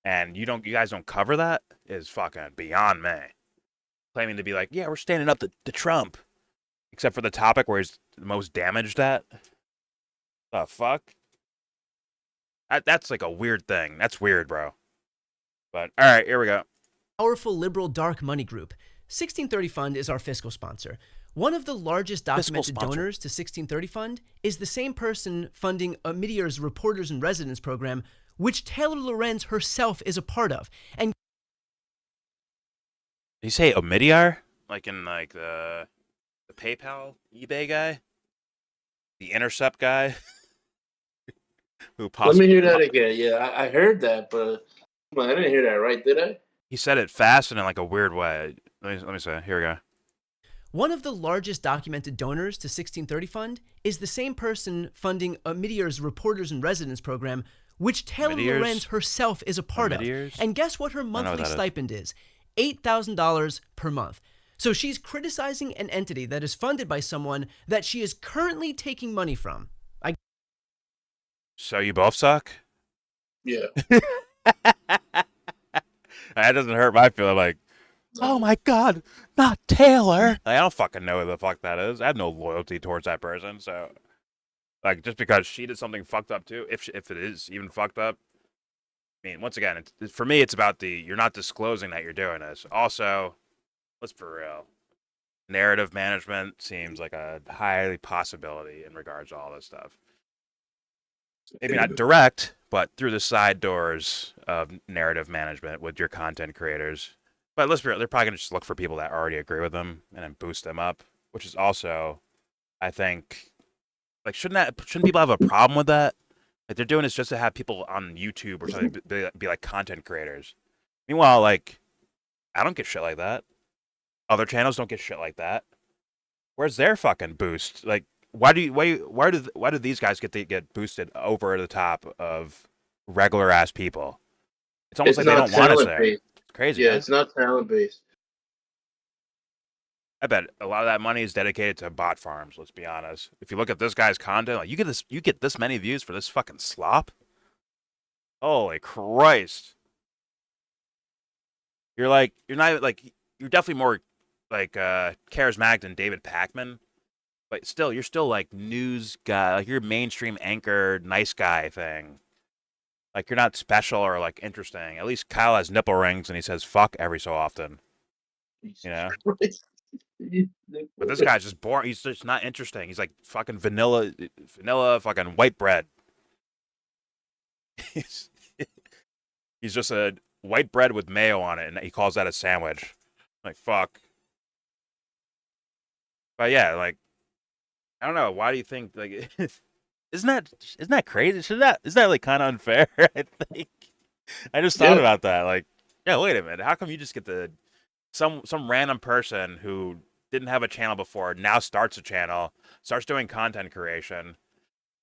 And you guys don't cover that is fucking beyond me. Claiming to be like, yeah, we're standing up to Trump, except for the topic where he's the most damaged at. The fuck? That's like a weird thing. That's weird, bro. But all right, here we go. Powerful liberal dark money group. 1630 Fund is our fiscal sponsor. One of the largest documented donors to 1630 Fund is the same person funding Meteor's Reporters in Residence program, which Taylor Lorenz herself is a part of. And Did you say Omidyar? Like in like the PayPal, eBay guy? The Intercept guy? Who Let me hear that again. Yeah, I heard that, but I didn't hear that right, did I? He said it fast and in like a weird way. Let me say. Here we go. One of the largest documented donors to 1630 Fund is the same person funding Meteor's Reporters in Residence program, which Taylor Lorenz herself is a part of. And guess what her monthly stipend is? $8,000 per month. So she's criticizing an entity that is funded by someone that she is currently taking money from. So you both suck? Yeah. That doesn't hurt my feeling. Like, oh my god, not Taylor. Like, I don't fucking know who the fuck that is. I have no loyalty towards that person. So, like, just because she did something fucked up too, if it is even fucked up. I mean, once again, for me, it's about you're not disclosing that you're doing this. Also, let's be real. Narrative management seems like a high possibility in regards to all this stuff. Maybe not direct, but through the side doors of narrative management with your content creators. But let's be real, they're probably going to just look for people that already agree with them and then boost them up, which is also, I think, like, shouldn't people have a problem with that? Like, they're doing this just to have people on YouTube or something be like content creators. Meanwhile, like, I don't get shit like that. Other channels don't get shit like that. Where's their fucking boost? Like, why do these guys get boosted over the top of regular ass people? It's almost like they don't want us there. It's crazy. Yeah, it's not talent based. I bet a lot of that money is dedicated to bot farms. Let's be honest. If you look at this guy's content, like, you get this many views for this fucking slop. Holy Christ! You're definitely more like charismatic than David Pakman. But still, you're still like news guy, like you're mainstream anchored, nice guy thing. Like, you're not special or like interesting. At least Kyle has nipple rings and he says fuck every so often. You know? But this guy's just boring. He's just not interesting. He's like fucking vanilla fucking white bread. He's just a white bread with mayo on it, and he calls that a sandwich. Like, fuck. But yeah, like I don't know. Why do you think like isn't that crazy? Isn't that like kind of unfair? I think I just thought Yeah. about that. Like, yeah, wait a minute. How come you just get the some random person who didn't have a channel before now starts a channel, starts doing content creation,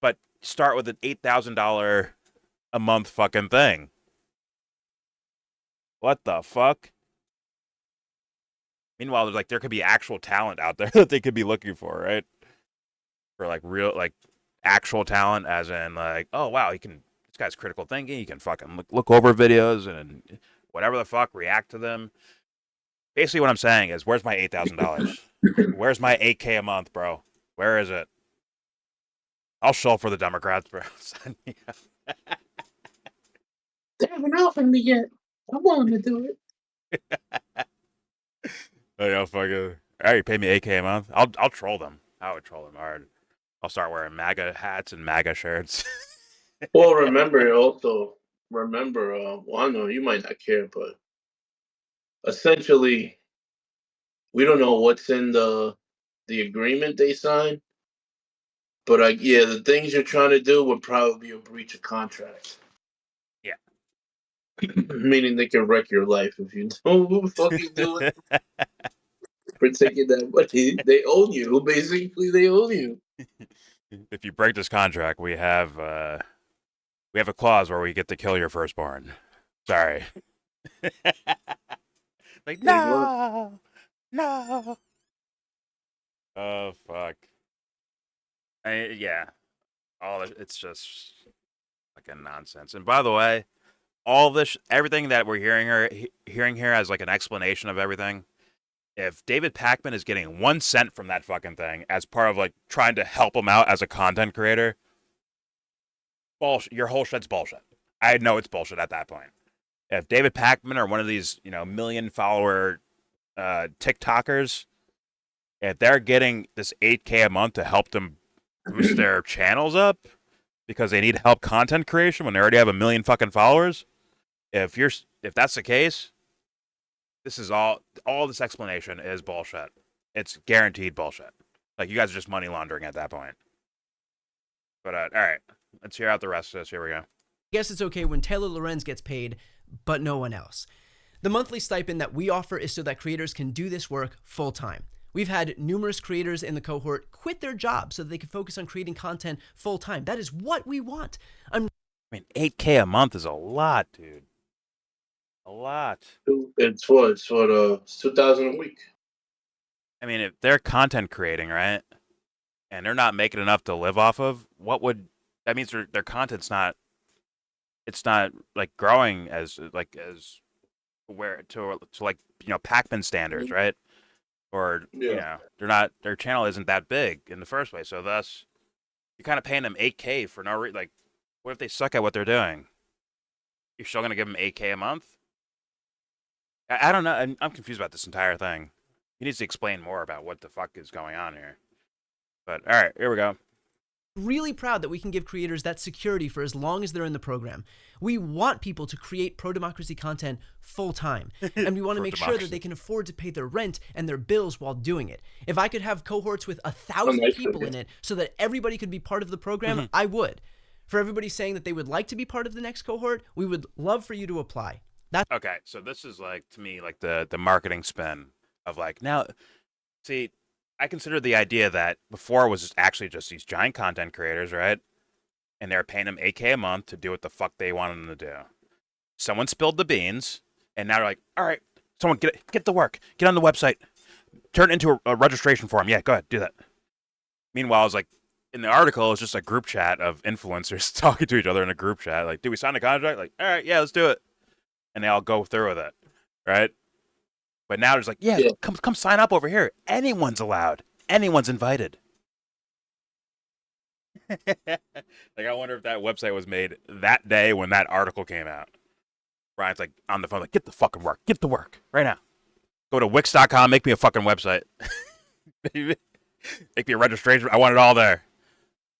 but start with an $8,000 a month fucking thing? What the fuck? Meanwhile, there's like there could be actual talent out there that they could be looking for, right? For like real like actual talent, as in like, oh wow, he can. This guy's critical thinking. He can fucking look over videos and whatever the fuck, react to them. Basically, what I'm saying is, where's my $8,000? Where's my 8K a month, bro? Where is it? I'll show for the Democrats, bro. They haven't offered me yet. I want to do it. Oh, yeah, fucking. All right, you pay me 8K a month. I'll troll them. I would troll them hard. I'll start wearing MAGA hats and MAGA shirts. Well, remember, well, I know you might not care, but essentially, we don't know what's in the agreement they signed. But yeah, the things you're trying to do would probably be a breach of contract. Yeah. Meaning they can wreck your life if you don't fucking do it for taking that money. They own you. Basically, they own you. If you break this contract, we have a clause where we get to kill your firstborn. Sorry. Like Pretty much. no, no. Oh fuck. Yeah. It's just fucking nonsense. And by the way, all this, everything that we're hearing here as like an explanation of everything. If David Pakman is getting 1 cent from that fucking thing as part of like trying to help him out as a content creator, bullshit. Your whole shit's bullshit. I know it's bullshit at that point. If David Pakman or one of these, million follower TikTokers, if they're getting this 8K a month to help them boost their channels up because they need help content creation when they already have a million fucking followers, if that's the case, this is all this explanation is bullshit. It's guaranteed bullshit. Like you guys are just money laundering at that point. But all right, let's hear out the rest of this. Here we go. I guess it's okay when Taylor Lorenz gets paid, but no one else. The monthly stipend that we offer is so that creators can do this work full time. We've had numerous creators in the cohort quit their jobs so that they can focus on creating content full time. That is what we want. I mean, 8K a month is a lot, dude. A lot. It's what? It's 2,000 a week. I mean, if they're content creating, right, and they're not making enough to live off of, that means their content's not. It's not like growing as where to like Pac-Man standards, right? Or Yeah. their channel isn't that big in the first place, so thus you're kind of paying them 8K for no reason. Like, what if they suck at what they're doing? You're still gonna give them 8K a month? I don't know. I'm confused about this entire thing. He needs to explain more about what the fuck is going on here. But all right, here we go. Really proud that we can give creators that security for as long as they're in the program. We want people to create pro-democracy content full-time, and we want to make sure that they can afford to pay their rent and their bills while doing it. If I could have cohorts with 1,000 people in it so that everybody could be part of the program, I would. For everybody saying that they would like to be part of the next cohort, we would love for you to apply. Okay, so this is like, to me, like the marketing spin of like, now, see, I consider the idea that before was actually just these giant content creators, right? And they were paying them 8K a month to do what the fuck they wanted them to do. Someone spilled the beans, and now they're like, all right, someone get to work. Get on the website. Turn it into a registration form. Yeah, go ahead, do that. Meanwhile, it's like, in the article, it's just a group chat of influencers talking to each other in a group chat. Like, do we sign a contract? Like, all right, yeah, let's do it. And they all go through with it, right? But now it's like, yeah, come sign up over here. Anyone's allowed. Anyone's invited. Like, I wonder if that website was made that day when that article came out. Brian's like on the phone, like, get the fucking work. Get to work right now. Go to Wix.com, make me a fucking website. Make me a registration. I want it all there.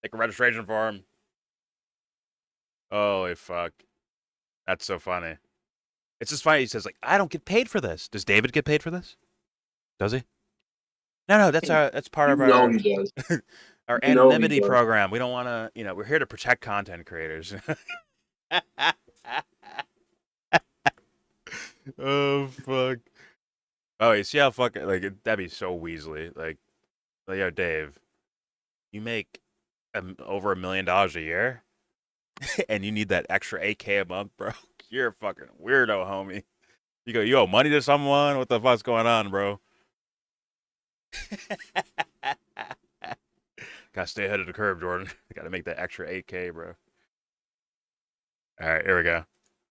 Make a registration form. Holy fuck. That's so funny. It's just funny. He says, like, I don't get paid for this. Does David get paid for this? Does he? No, that's part You of know our he does. our You know he anonymity does. program. We don't want to, we're here to protect content creators. Oh fuck. Oh, you see how fucking that'd be so Weasley. Like, yo, Dave, you make over $1 million a year, and you need that extra 8K a month, bro. You're a fucking weirdo, homie. You go, you owe money to someone? What the fuck's going on, bro? Gotta stay ahead of the curve, Jordan. Gotta make that extra 8K, bro. All right, here we go.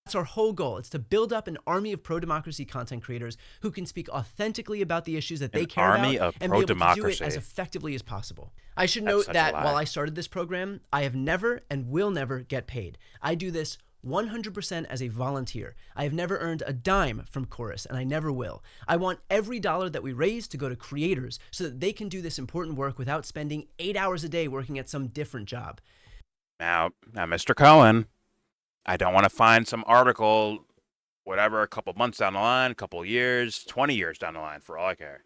That's our whole goal. It's to build up an army of pro-democracy content creators who can speak authentically about the issues that they care about and be able to do it as effectively as possible. I should note that while I started this program, I have never and will never get paid. I do this 100% as a volunteer. I have never earned a dime from Chorus, and I never will. I want every dollar that we raise to go to creators so that they can do this important work without spending 8 hours a day working at some different job. Now, Mr. Cohen, I don't want to find some article, whatever, a couple months down the line, a couple years, 20 years down the line, for all I care,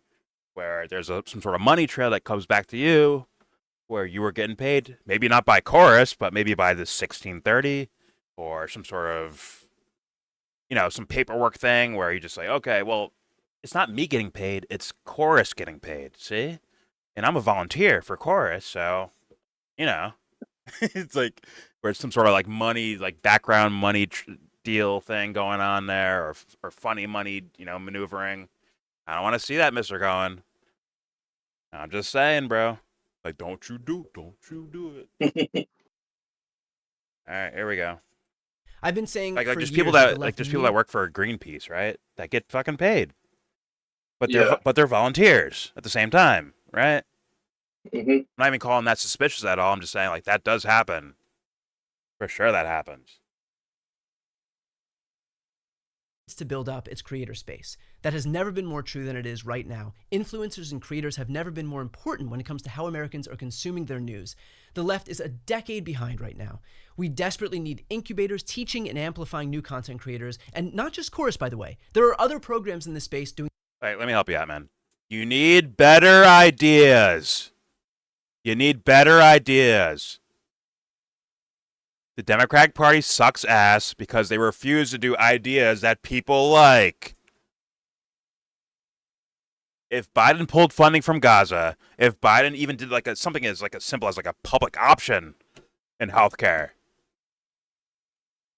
where there's some sort of money trail that comes back to you, where you were getting paid, maybe not by Chorus, but maybe by the 1630, or some sort of, some paperwork thing where you just say, okay, well, it's not me getting paid, it's Chorus getting paid, see? And I'm a volunteer for Chorus, so, it's like where it's some sort of like money, like background money deal thing going on there, or funny money, maneuvering. I don't want to see that, Mr. Cohen. I'm just saying, bro. Like, don't you do it. All right, here we go. I've been saying like for there's years people that that people that work for Greenpeace, right? That get fucking paid, but Yeah. they're volunteers at the same time, right? Mm-hmm. I'm not even calling that suspicious at all. I'm just saying, like, that does happen. For sure that happens. to build up its creator space. That has never been more true than it is right now. Influencers and creators have never been more important when it comes to how Americans are consuming their news. The left is a decade behind right now. We desperately need incubators teaching and amplifying new content creators, and not just Chorus, by the way. There are other programs in this space doing. Wait, let me help you out, man. You need better ideas. You need better ideas. The Democratic Party sucks ass because they refuse to do ideas that people like. If Biden pulled funding from Gaza, if Biden even did something as simple as a public option in healthcare,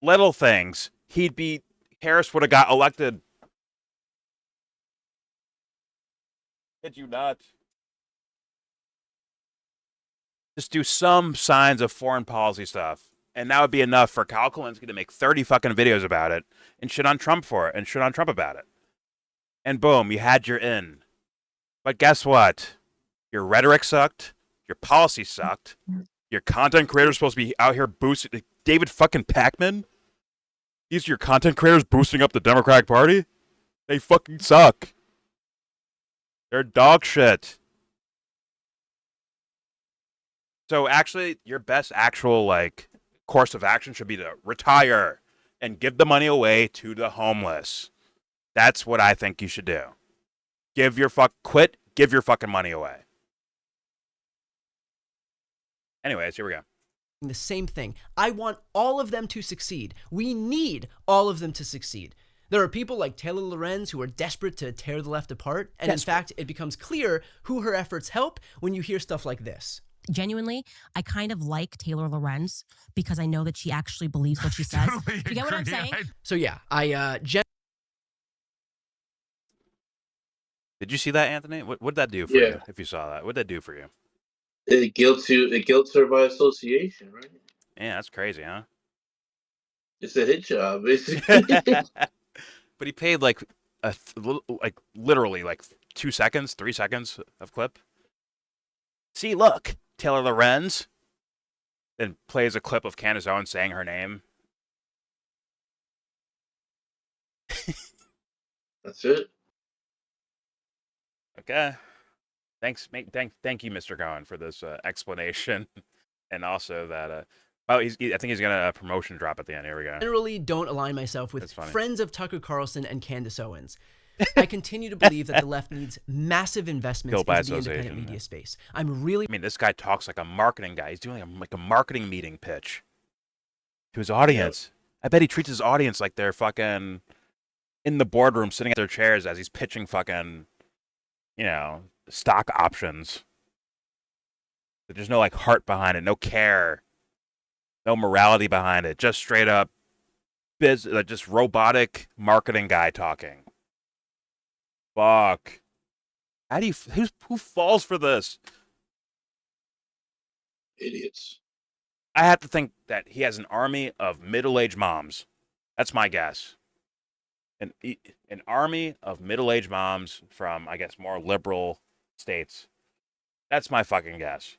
little things, Harris would have got elected. Did you not? Just do some signs of foreign policy stuff. And that would be enough for Kyle Kulinski to make 30 fucking videos about it and shit on Trump for it and shit on Trump about it. And boom, you had your in. But guess what? Your rhetoric sucked. Your policy sucked. Your content creators supposed to be out here boosting. David fucking Pakman? These are your content creators boosting up the Democratic Party? They fucking suck. They're dog shit. So actually, your best actual course of action should be to retire and give the money away to the homeless. That's what I think you should do. Quit, give your fucking money away. Anyways, here we go. The same thing. I want all of them to succeed. We need all of them to succeed. There are people like Taylor Lorenz who are desperate to tear the left apart, and in fact, it becomes clear who her efforts help when you hear stuff like this. Genuinely, I kind of like Taylor Lorenz because I know that she actually believes what she says. Totally You get what I'm agree. saying? So yeah, Did you see that, Anthony? What would that do for you if you saw that? What would that do for you? It guilts her by association, right? Yeah, that's crazy, huh? It's a hit job, basically. But he paid literally 2 seconds, 3 seconds of clip. See, look, Taylor Lorenz. Then plays a clip of Candace Owens saying her name. That's it. Okay. Thank you, Mr. Cohen, for this explanation, and also that. I think he's gonna promotion drop at the end. Here we go. Generally don't align myself with friends of Tucker Carlson and Candace Owens. I continue to believe that the left needs massive investments Guilt by into the independent association, media yeah. space. I'm really I mean, this guy talks like a marketing guy. He's doing like a marketing meeting pitch to his audience. I bet he treats his audience like they're fucking in the boardroom sitting at their chairs as he's pitching fucking, stock options. There's no like heart behind it, no care, no morality behind it. Just straight up just robotic marketing guy talking. Fuck. How do you? Who falls for this? Idiots. I have to think that he has an army of middle-aged moms. That's my guess. An army of middle-aged moms from, I guess, more liberal states. That's my fucking guess.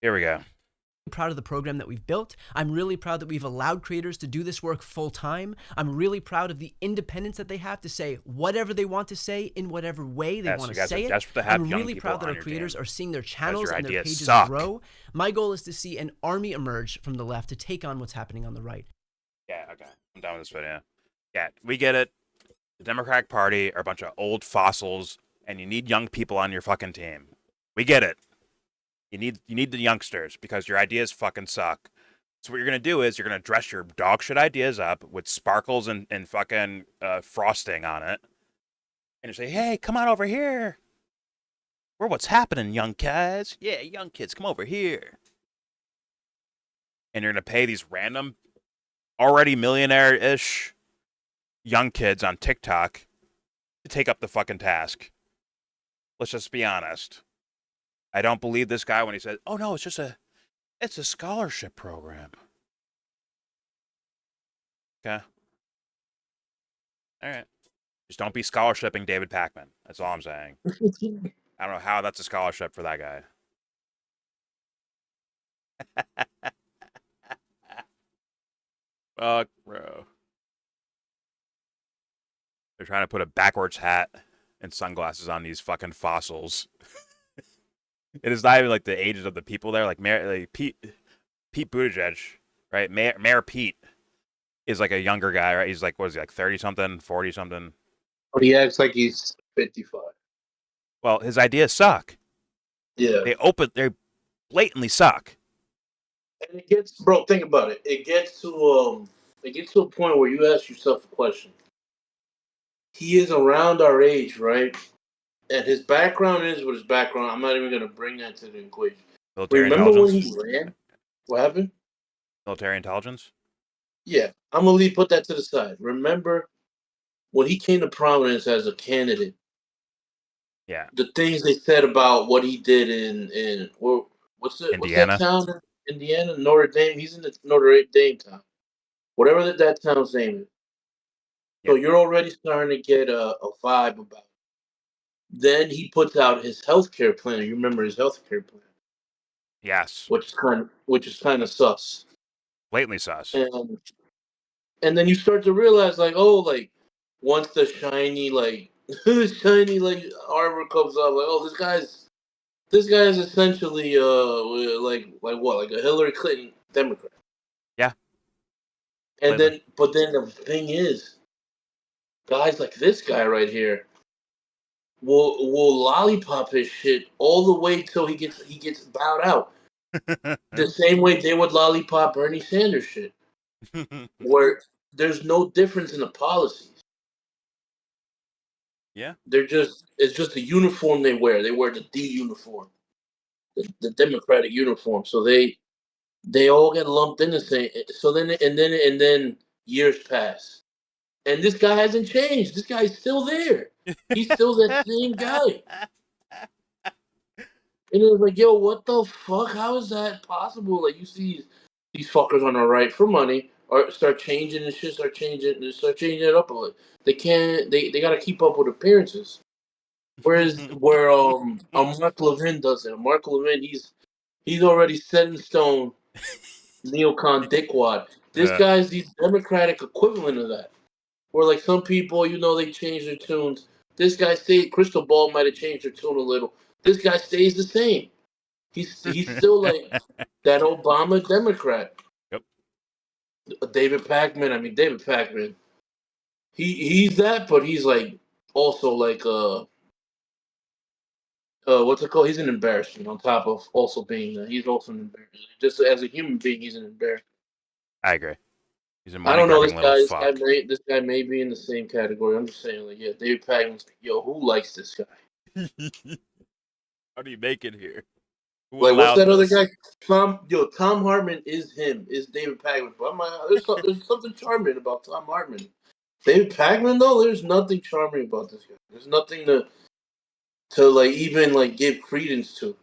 Here we go. proud of the program that we've built. I'm really proud that we've allowed creators to do this work full time. I'm really proud of the independence that they have to say whatever they want to say in whatever way they want to say it. I'm really proud that our creators are seeing their channels and their pages grow. My goal is to see an army emerge from the left to take on what's happening on the right. Yeah, okay. I'm done with this video. Yeah, we get it. The Democratic Party are a bunch of old fossils, and you need young people on your fucking team. We get it. You need the youngsters because your ideas fucking suck. So what you're gonna do is you're gonna dress your dog shit ideas up with sparkles and fucking frosting on it, and you say, "Hey, come on over here. We're what's happening, young kids. Yeah, young kids, come over here." And you're gonna pay these random, already millionaire-ish young kids on TikTok to take up the fucking task. Let's just be honest. I don't believe this guy when he says, "Oh no, it's a scholarship program." Okay. All right. Just don't be scholarshiping David Pakman. That's all I'm saying. I don't know how that's a scholarship for that guy. Fuck, bro. They're trying to put a backwards hat and sunglasses on these fucking fossils. It is not even like the ages of the people there. Like Pete Buttigieg, right? Mayor Pete is like a younger guy, right? He's like, what is he, like 30 something, 40 something? But he acts like he's 55. Well, his ideas suck. Yeah. They blatantly suck. And it gets, bro, think about it. It gets to a point where you ask yourself a question. He is around our age, right? And his background is what his background. I'm not even going to bring that to the equation. Military Remember when intelligence? he ran? What happened? Military intelligence? Yeah, I'm gonna put that to the side. Remember when he came to prominence as a candidate? Yeah. The things they said about what he did in what's that Indiana? town? Indiana, Notre Dame. He's in the Notre Dame town, whatever that town's name is. Yep. So you're already starting to get a vibe about it. Then he puts out his healthcare plan. You remember his healthcare plan? Yes. Which is kind of sus. Blatantly sus. And then you start to realize, like, oh, like once the shiny armor comes up, like, oh, this guy is essentially like what, like a Hillary Clinton Democrat. Yeah. And then, but then the thing is, guys like this guy right here will lollipop his shit all the way till he gets bowed out. The same way they would lollipop Bernie Sanders shit, where there's no difference in the policies. Yeah. It's just the uniform they wear. They wear the D uniform, the Democratic uniform. So they all get lumped in the same. So then years pass, and this guy hasn't changed. This guy's still there. He's still that same guy. And it was like, yo, what the fuck? How is that possible? Like, you see these fuckers on the right for money or start changing and shit, start changing it up a little. They can't. They got to keep up with appearances. Where Mark Levin does it. Mark Levin, he's already set in stone. Neocon dickwad. This guy's the Democratic equivalent of that. Where like some people, they change their tunes. This guy stayed. Crystal Ball might have changed her tune a little. This guy stays the same. He's still like that Obama Democrat. Yep. David Pakman. he's that, but he's like also like what's it called? He's an embarrassment on top of also being he's also an embarrassment. Just as a human being, he's an embarrassment. I agree. He's a I money don't know grubbing little fuck. this guy may be in the same category. I'm just saying, like, yeah, David Packman's like, yo, who likes this guy? How do you make it here? Who Like, what's allowed that other this? guy? Tom Hartman is him, is David Packman. But I'm like, there's something charming about Tom Hartman. David Packman though, there's nothing charming about this guy. There's nothing to like even like give credence to.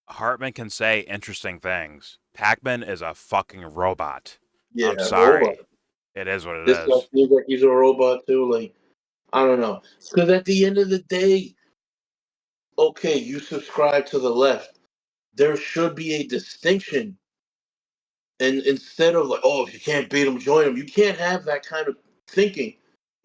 Hartman can say interesting things. Pac-Man is a fucking robot. Yeah, I'm robot. sorry. It is what it This guy is. feels like he's a robot too. Like, I don't know. Because at the end of the day, okay, you subscribe to the left. There should be a distinction. And instead of like, oh, if you can't beat them, join them. You can't have that kind of thinking.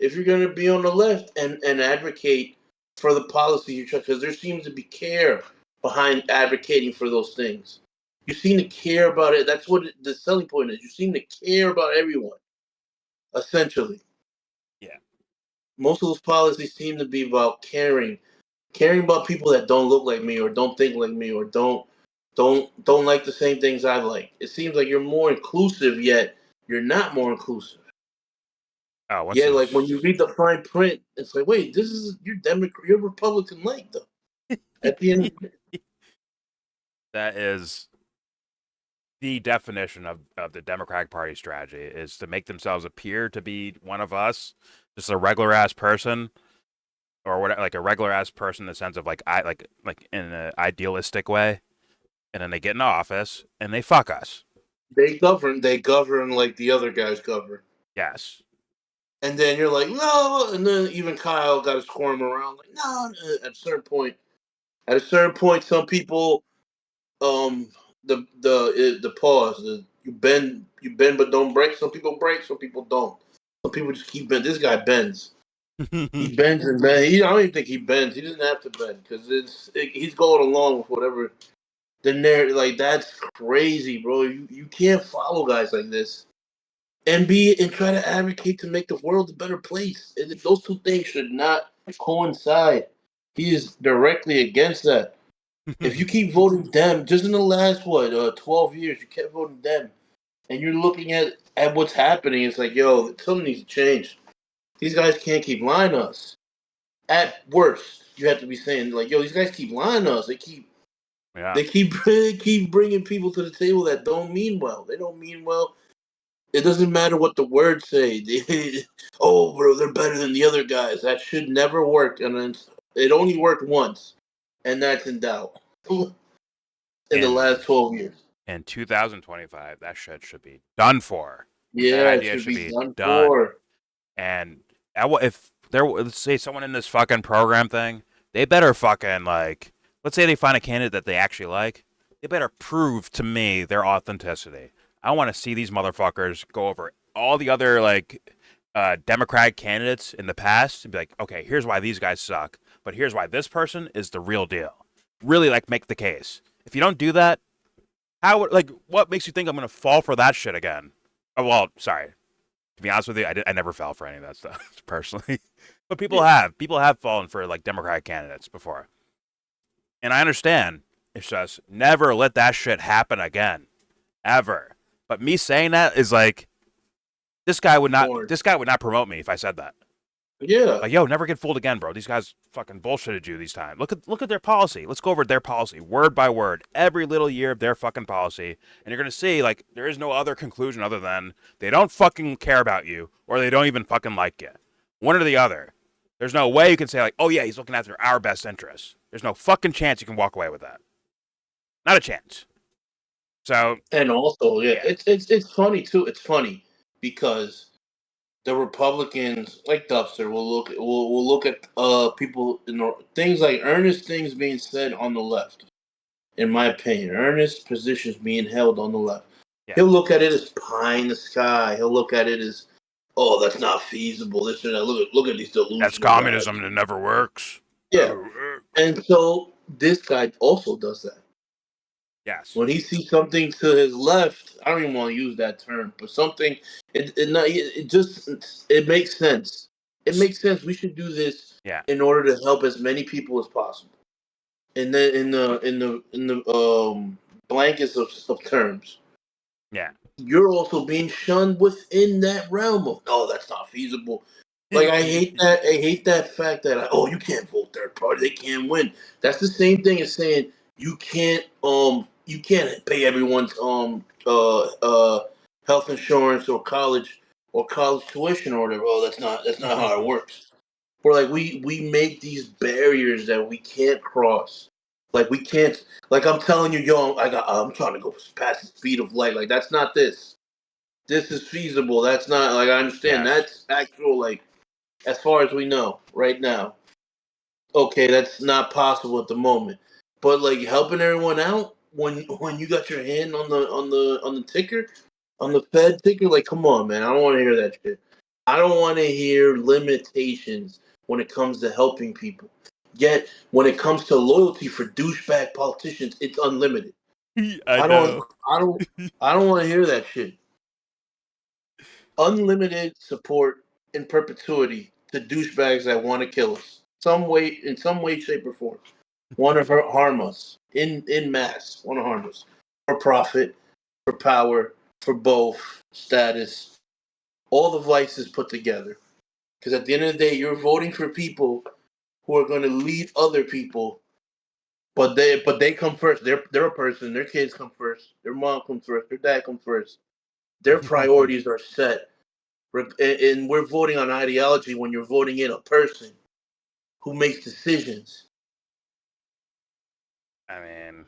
If you're going to be on the left and advocate for the policy you try, because there seems to be care behind advocating for those things. You seem to care about it. That's what the selling point is. You seem to care about everyone, essentially. Yeah. Most of those policies seem to be about caring about people that don't look like me or don't think like me or don't like the same things I like. It seems like you're more inclusive, yet you're not more inclusive. Oh, what's Yeah, like when this? you read the fine print, it's like, wait, this is you're Democrat, you're Republican like though. At the end, That is the definition of the Democratic Party strategy is to make themselves appear to be one of us, just a regular ass person, or what, like a regular ass person in the sense of like I like in an idealistic way, and then they get in office and they fuck us. they govern like the other guys govern. Yes. And then you're like, no, and then even Kyle got to squirm around like, no. At a certain point, some people um the pause you bend but don't break. Some people break, some people don't. Some people just keep bend. This guy bends. He bends and bends. I don't even think he bends. He doesn't have to bend because he's going along with whatever the narrative. Like that's crazy, bro. You can't follow guys like this and try to advocate to make the world a better place. Those two things should not coincide. He is directly against that. If you keep voting Dem, just in the last 12 years, you kept voting Dem, and you're looking at what's happening. It's like, yo, something needs to change. These guys can't keep lying to us. At worst, you have to be saying like, yo, these guys keep lying to us. Yeah. They keep keep bringing people to the table that don't mean well. They don't mean well. It doesn't matter what the words say. Oh, bro, they're better than the other guys. That should never work, and then it only worked once, and that's in doubt. In the In last 12 years. in 2025, that shit should be done for. That Yeah, it idea should should be be done done. for. And if there, let's say someone in this fucking program thing, they better fucking like, let's say they find a candidate that they actually like, they better prove to me their authenticity. I want to see these motherfuckers go over all the other like Democratic candidates in the past and be like, okay, here's why these guys suck, but here's why this person is the real deal. Really like make the case. If you don't do that, how like what makes you think I'm gonna fall for that shit again? Oh, well, sorry. To be honest with you, I never fell for any of that stuff personally, but people have fallen for like Democratic candidates before, and I understand. It's just never let that shit happen again, ever. But me saying that is like Porn. this guy would not promote me if I said that. Yeah. Like, yo, never get fooled again, bro. These guys fucking bullshitted you these times. Look at their policy. Let's go over their policy word by word, every little year of their fucking policy, and you're gonna see like there is no other conclusion other than they don't fucking care about you or they don't even fucking like you. One or the other. There's no way you can say like, oh yeah, he's looking after our best interests. There's no fucking chance you can walk away with that. Not a chance. So And also, yeah, yeah, it's funny too. It's funny because the Republicans, like Dubster, will look at people in things like earnest things being said on the left. In my opinion, earnest positions being held on the left. yeah, He'll look at it as pie in the sky. He'll look at it as, oh, that's not feasible. This and that. Look at these that's delusional guys. communism and it never works. Yeah, and so this guy also does that. Yes. When he sees something to his left, I don't even want to use that term, but something, it makes sense. It makes sense. We should do this Yeah. in order to help as many people as possible. And then in the blankets of terms, Yeah. you're also being shunned within that realm of, oh, that's not feasible. Like I hate that. I hate that fact that oh, you can't vote third party. They can't win. That's the same thing as saying you can't pay everyone's health insurance or college tuition or whatever. Oh, that's not how it works. We're like we make these barriers that we can't cross. Like we can't. Like I'm telling you, yo, I'm trying to go past the speed of light. Like that's not this. This is feasible. That's not like I understand. Yes. That's actual. Like as far as we know right now. Okay, that's not possible at the moment. But like helping everyone out when you got your hand on the ticker, on the Fed ticker, like come on, man. I don't want to hear that shit. I don't want to hear limitations when it comes to helping people. Yet when it comes to loyalty for douchebag politicians, it's unlimited. I I don't know. I don't I don't want to hear that shit. Unlimited support in perpetuity to douchebags that want to kill us. In some way, shape, or form. Want to harm us in mass. Want to harm us for profit, for power, for both status, all the vices put together. Because at the end of the day, you're voting for people who are going to lead other people, but they come first. They're a person. Their kids come first. Their mom comes first. Their dad comes first. Their priorities are set. And we're voting on ideology when you're voting in a person who makes decisions I mean,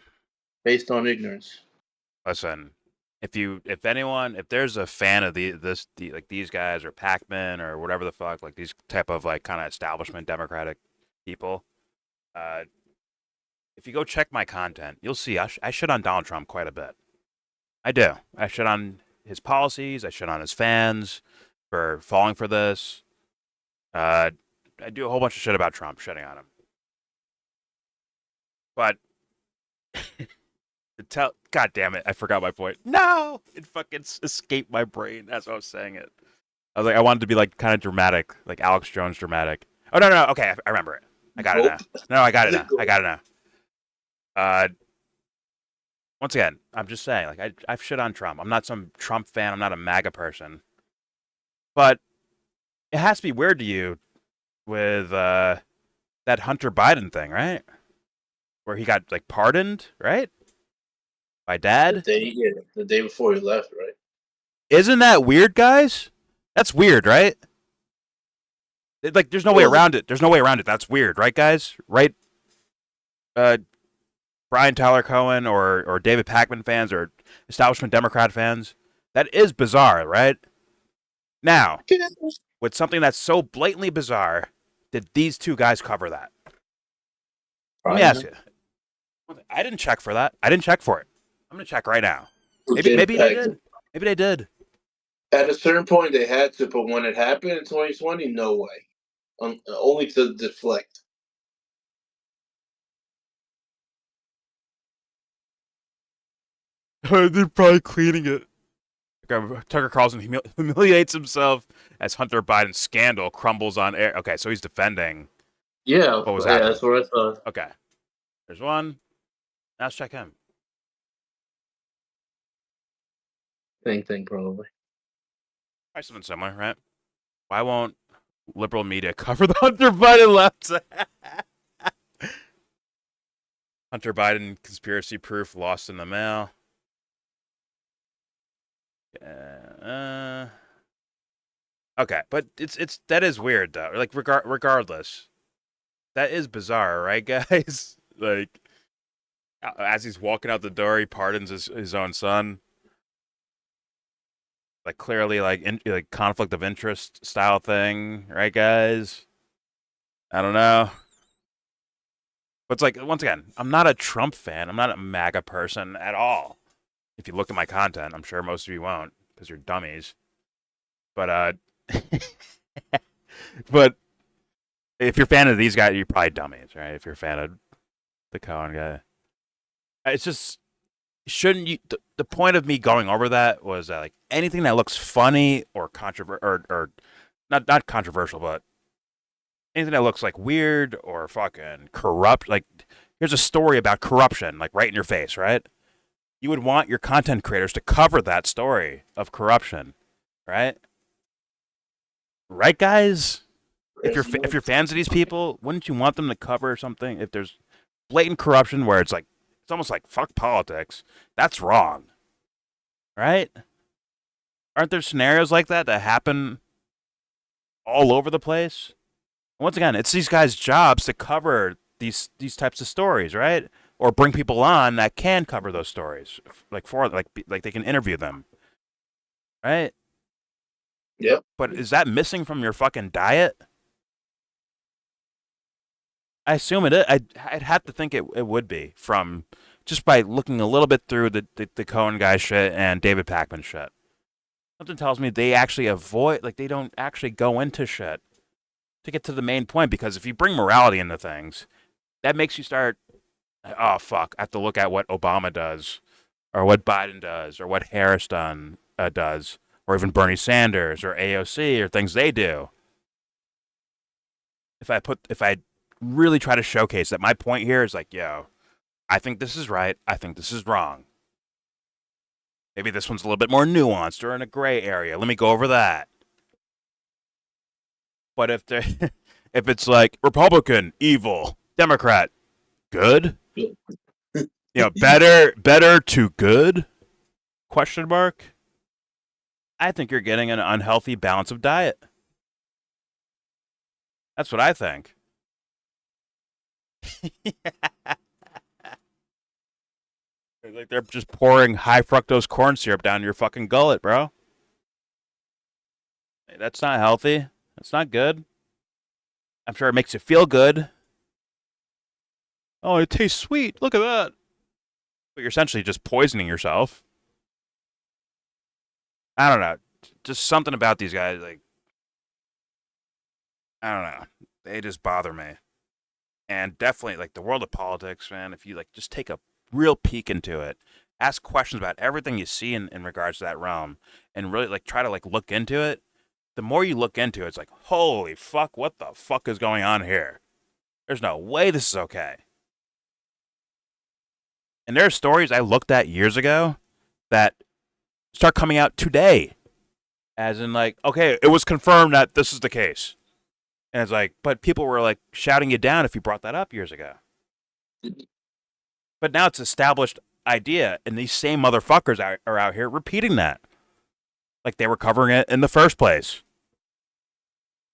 based on ignorance. listen. If there's a fan of like these guys or Pac-Man or whatever the fuck, like these type of like kind of establishment Democratic people, uh, if you go check my content, you'll see I shit on Donald Trump quite a bit. I do. I shit on his policies. I shit on his fans for falling for this. I do a whole bunch of shit about Trump, shitting on him. But God damn it, I forgot my point. No, it fucking escaped my brain. That's what I was saying it. I was like, I wanted to be like kind of dramatic, like Alex Jones dramatic. Oh no, no, okay, I remember it. I got it now. Nope. No, I got it now. I got it now. Once again, I'm just saying, like I've shit on Trump. I'm not some Trump fan. I'm not a MAGA person. But it has to be weird to you with that Hunter Biden thing, right? Where he got like pardoned, right? By dad. The day before he left, right? Isn't that weird, guys? That's weird, right? Like, there's no way Well, around it. There's no way around it. That's weird, right, guys? Right? Uh, Brian Tyler Cohen or David Pakman fans or establishment Democrat fans. That is bizarre, right? Now, with something that's so blatantly bizarre, did these two guys cover that? Let me probably ask not. you. I didn't check for that. I didn't check for it. I'm gonna check right now. David Maybe they Paxton. did. Maybe they did. At a certain point, they had to, but when it happened in 2020, no way. Only to deflect. They're probably cleaning it. Tucker Carlson humiliates himself as Hunter Biden's scandal crumbles on air. Okay, so he's defending Yeah, what was yeah, happening. that's what I thought. Okay, there's one. Now let's check him. Same thing, probably. Probably something similar, right? Why won't liberal media cover the Hunter Biden left? Hunter Biden conspiracy proof lost in the mail. Okay, but it's that is weird though. Like regardless, that is bizarre, right, guys? Like as he's walking out the door, he pardons his own son. Like clearly, like conflict of interest style thing, right, guys? I don't know. But it's like once again, I'm not a Trump fan. I'm not a MAGA person at all. If you look at my content, I'm sure most of you won't because you're dummies. But but if you're a fan of these guys, you're probably dummies, right? If you're a fan of the Cohen guy, it's just shouldn't you? The point of me going over that was that, like, anything that looks funny or controversial, or not controversial, but anything that looks like weird or fucking corrupt. Like, here's a story about corruption, like right in your face, right? You would want your content creators to cover that story of corruption, right? Right, guys? If you're fans of these people, wouldn't you want them to cover something if there's blatant corruption where it's like it's almost like fuck politics? That's wrong, right? Aren't there scenarios like that that happen all over the place? Once again, it's these guys' jobs to cover these types of stories, right? Or bring people on that can cover those stories, like they can interview them, right? Yep. But is that missing from your fucking diet? I assume it is. I'd have to think it would be from just by looking a little bit through the Cohen guy shit and David Pakman shit. Something tells me they actually avoid, like, they don't actually go into shit to get to the main point, because if you bring morality into things, that makes you start, oh fuck, I have to look at what Obama does, or what Biden does, or what Harris does, or even Bernie Sanders or AOC, or things they do. If I really try to showcase that my point here is like, yo, I think this is right, I think this is wrong. Maybe this one's a little bit more nuanced or in a gray area. Let me go over that. But if if it's like Republican, evil, Democrat, good, better to good, question mark, I think you're getting an unhealthy balance of diet. That's what I think. Like they're just pouring high fructose corn syrup down your fucking gullet, bro. That's not healthy. That's not good. I'm sure it makes you feel good. Oh, it tastes sweet. Look at that. But you're essentially just poisoning yourself. I don't know. Just something about these guys, like, I don't know. They just bother me. And definitely, like, the world of politics, man, if you, like, just take a real peek into it, ask questions about everything you see in regards to that realm, and really, like, try to, like, look into it, the more you look into it, it's like, holy fuck, what the fuck is going on here? There's no way this is okay. And there are stories I looked at years ago that start coming out today. As in, like, okay, it was confirmed that this is the case. And it's like, but people were, like, shouting you down if you brought that up years ago. But now it's established idea, and these same motherfuckers are out here repeating that. Like they were covering it in the first place.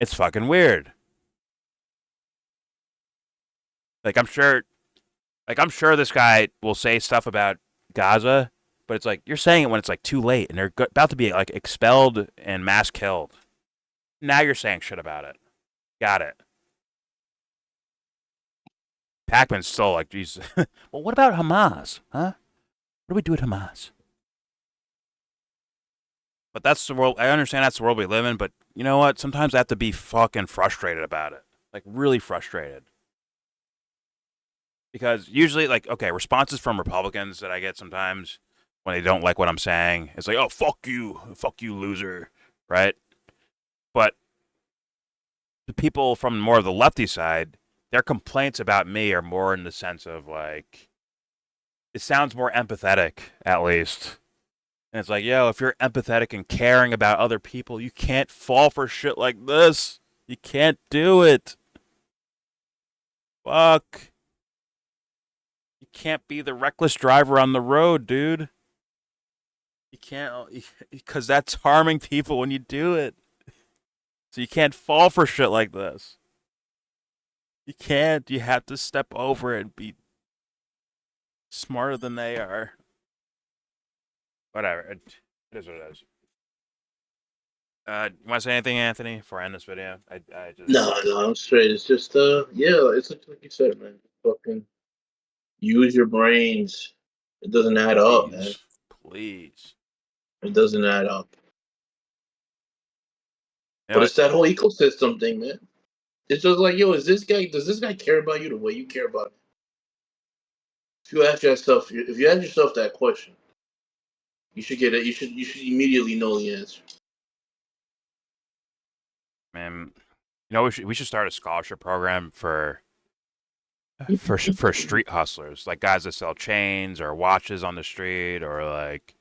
It's fucking weird. Like, I'm sure this guy will say stuff about Gaza, but it's like, you're saying it when it's, like, too late, and they're about to be, like, expelled and mass killed. Now you're saying shit about it. Got it. Pac-Man's still like, Jesus. Well, what about Hamas? Huh? What do we do with Hamas? But that's the world. I understand that's the world we live in, but you know what? Sometimes I have to be fucking frustrated about it. Like, really frustrated. Because usually, like, okay, responses from Republicans that I get sometimes when they don't like what I'm saying, it's like, oh, fuck you, loser, right? But the people from more of the lefty side, their complaints about me are more in the sense of, like, it sounds more empathetic, at least. And it's like, yo, if you're empathetic and caring about other people, you can't fall for shit like this. You can't do it. Fuck. You can't be the reckless driver on the road, dude. You can't, because that's harming people when you do it. So you can't fall for shit like this. You can't. You have to step over it and be smarter than they are. Whatever. It is what it is. You want to say anything, Anthony, before I end this video? I just... No, I'm straight. It's just yeah, it's like you said, man. Fucking use your brains. It doesn't add up, man. Please. It doesn't add up. You know But what? it's that whole ecosystem thing, man. It's just like, yo, does this guy care about you the way you care about him? you ask yourself that question, you should get it. You should immediately know the answer. Man, we should start a scholarship program for street hustlers, like guys that sell chains or watches on the street, or like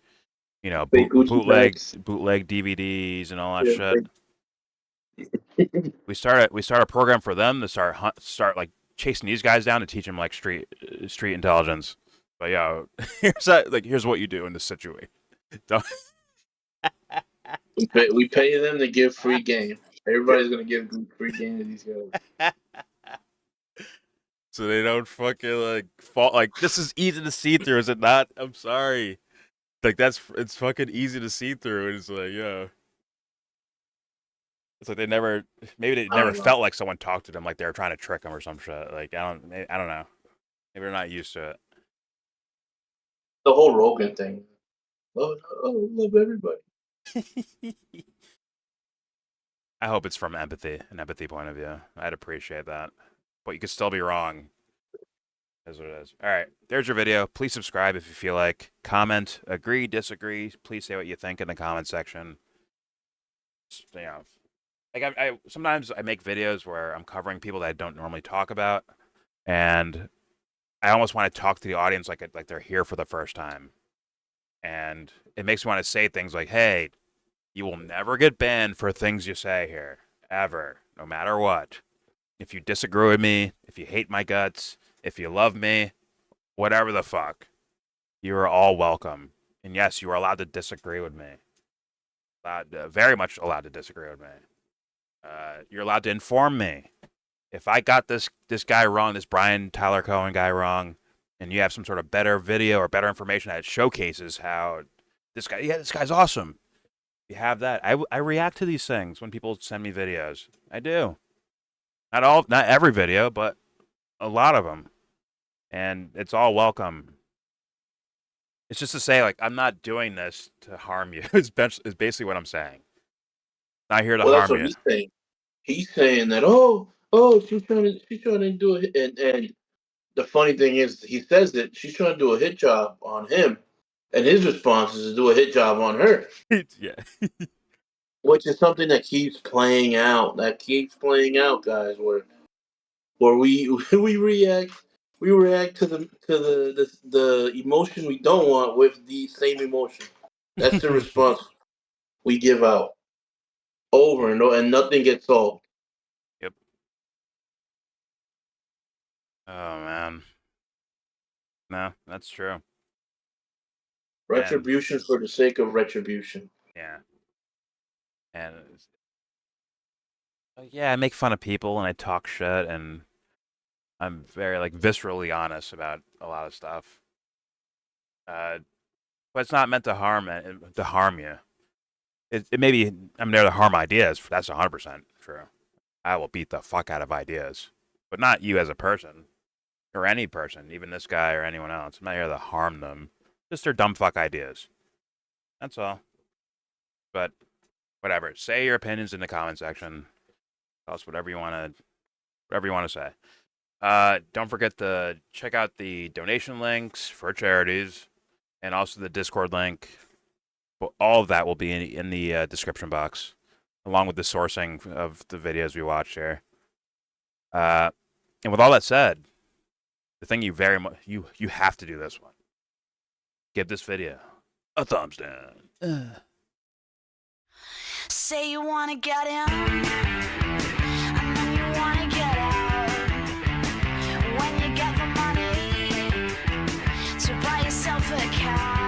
Fake Gucci bags. bootleg DVDs and all that Yeah, shit. We start a program for them to start like chasing these guys down to teach them like street intelligence. But yeah, here's what you do in this situation. Don't. We pay them to give free game. Everybody's gonna give free game to these guys. So they don't fucking like fall. Like, this is easy to see through, is it not? I'm sorry. Like, it's fucking easy to see through, and it's like, yeah. It's like maybe they never felt like someone talked to them, like they were trying to trick them or some shit. Like, I don't know. Maybe they're not used to it. The whole Rogan thing. Love everybody. I hope it's from an empathy point of view. I'd appreciate that. But you could still be wrong. That's what it is. All right, there's your video. Please subscribe if you feel like. Comment, agree, disagree. Please say what you think in the comment section. Like I sometimes I make videos where I'm covering people that I don't normally talk about, and I almost want to talk to the audience like they're here for the first time. And it makes me want to say things like, hey, you will never get banned for things you say here, ever, no matter what. If you disagree with me, if you hate my guts, if you love me, whatever the fuck, you are all welcome. And yes, you are allowed to disagree with me. Very much allowed to disagree with me. You're allowed to inform me. If I got this guy wrong, this Brian Tyler Cohen guy wrong, and you have some sort of better video or better information that showcases how this guy's awesome. You have that. I react to these things when people send me videos. I do. Not every video, but a lot of them. And it's all welcome. It's just to say, like, I'm not doing this to harm you. It's basically what I'm saying. Not here to harm that's what you. he's saying. He's saying that she's trying to do it, and the funny thing is he says that she's trying to do a hit job on him, and his response is to do a hit job on her. Yeah. Which is something that keeps playing out. Guys. Where we react to the emotion we don't want with the same emotion. That's the response we give out over and over, and nothing gets solved. Yep. Oh man. No, that's true. Retribution for the sake of retribution. Yeah. And I make fun of people and I talk shit, and I'm very like viscerally honest about a lot of stuff. But it's not meant to harm you. It may be I'm there to harm ideas. That's 100% true. I will beat the fuck out of ideas, but not you as a person or any person, even this guy or anyone else. I'm not here to harm them. Just their dumb fuck ideas. That's all. But whatever. Say your opinions in the comment section. Tell us whatever you want to say. Don't forget to check out the donation links for charities and also the Discord link. But all of that will be in the description box, along with the sourcing of the videos we watch here. And with all that said, the thing you have to do this one. Give this video a thumbs down. Say you wanna get in, and then you wanna get out. When you get the money to buy yourself a car.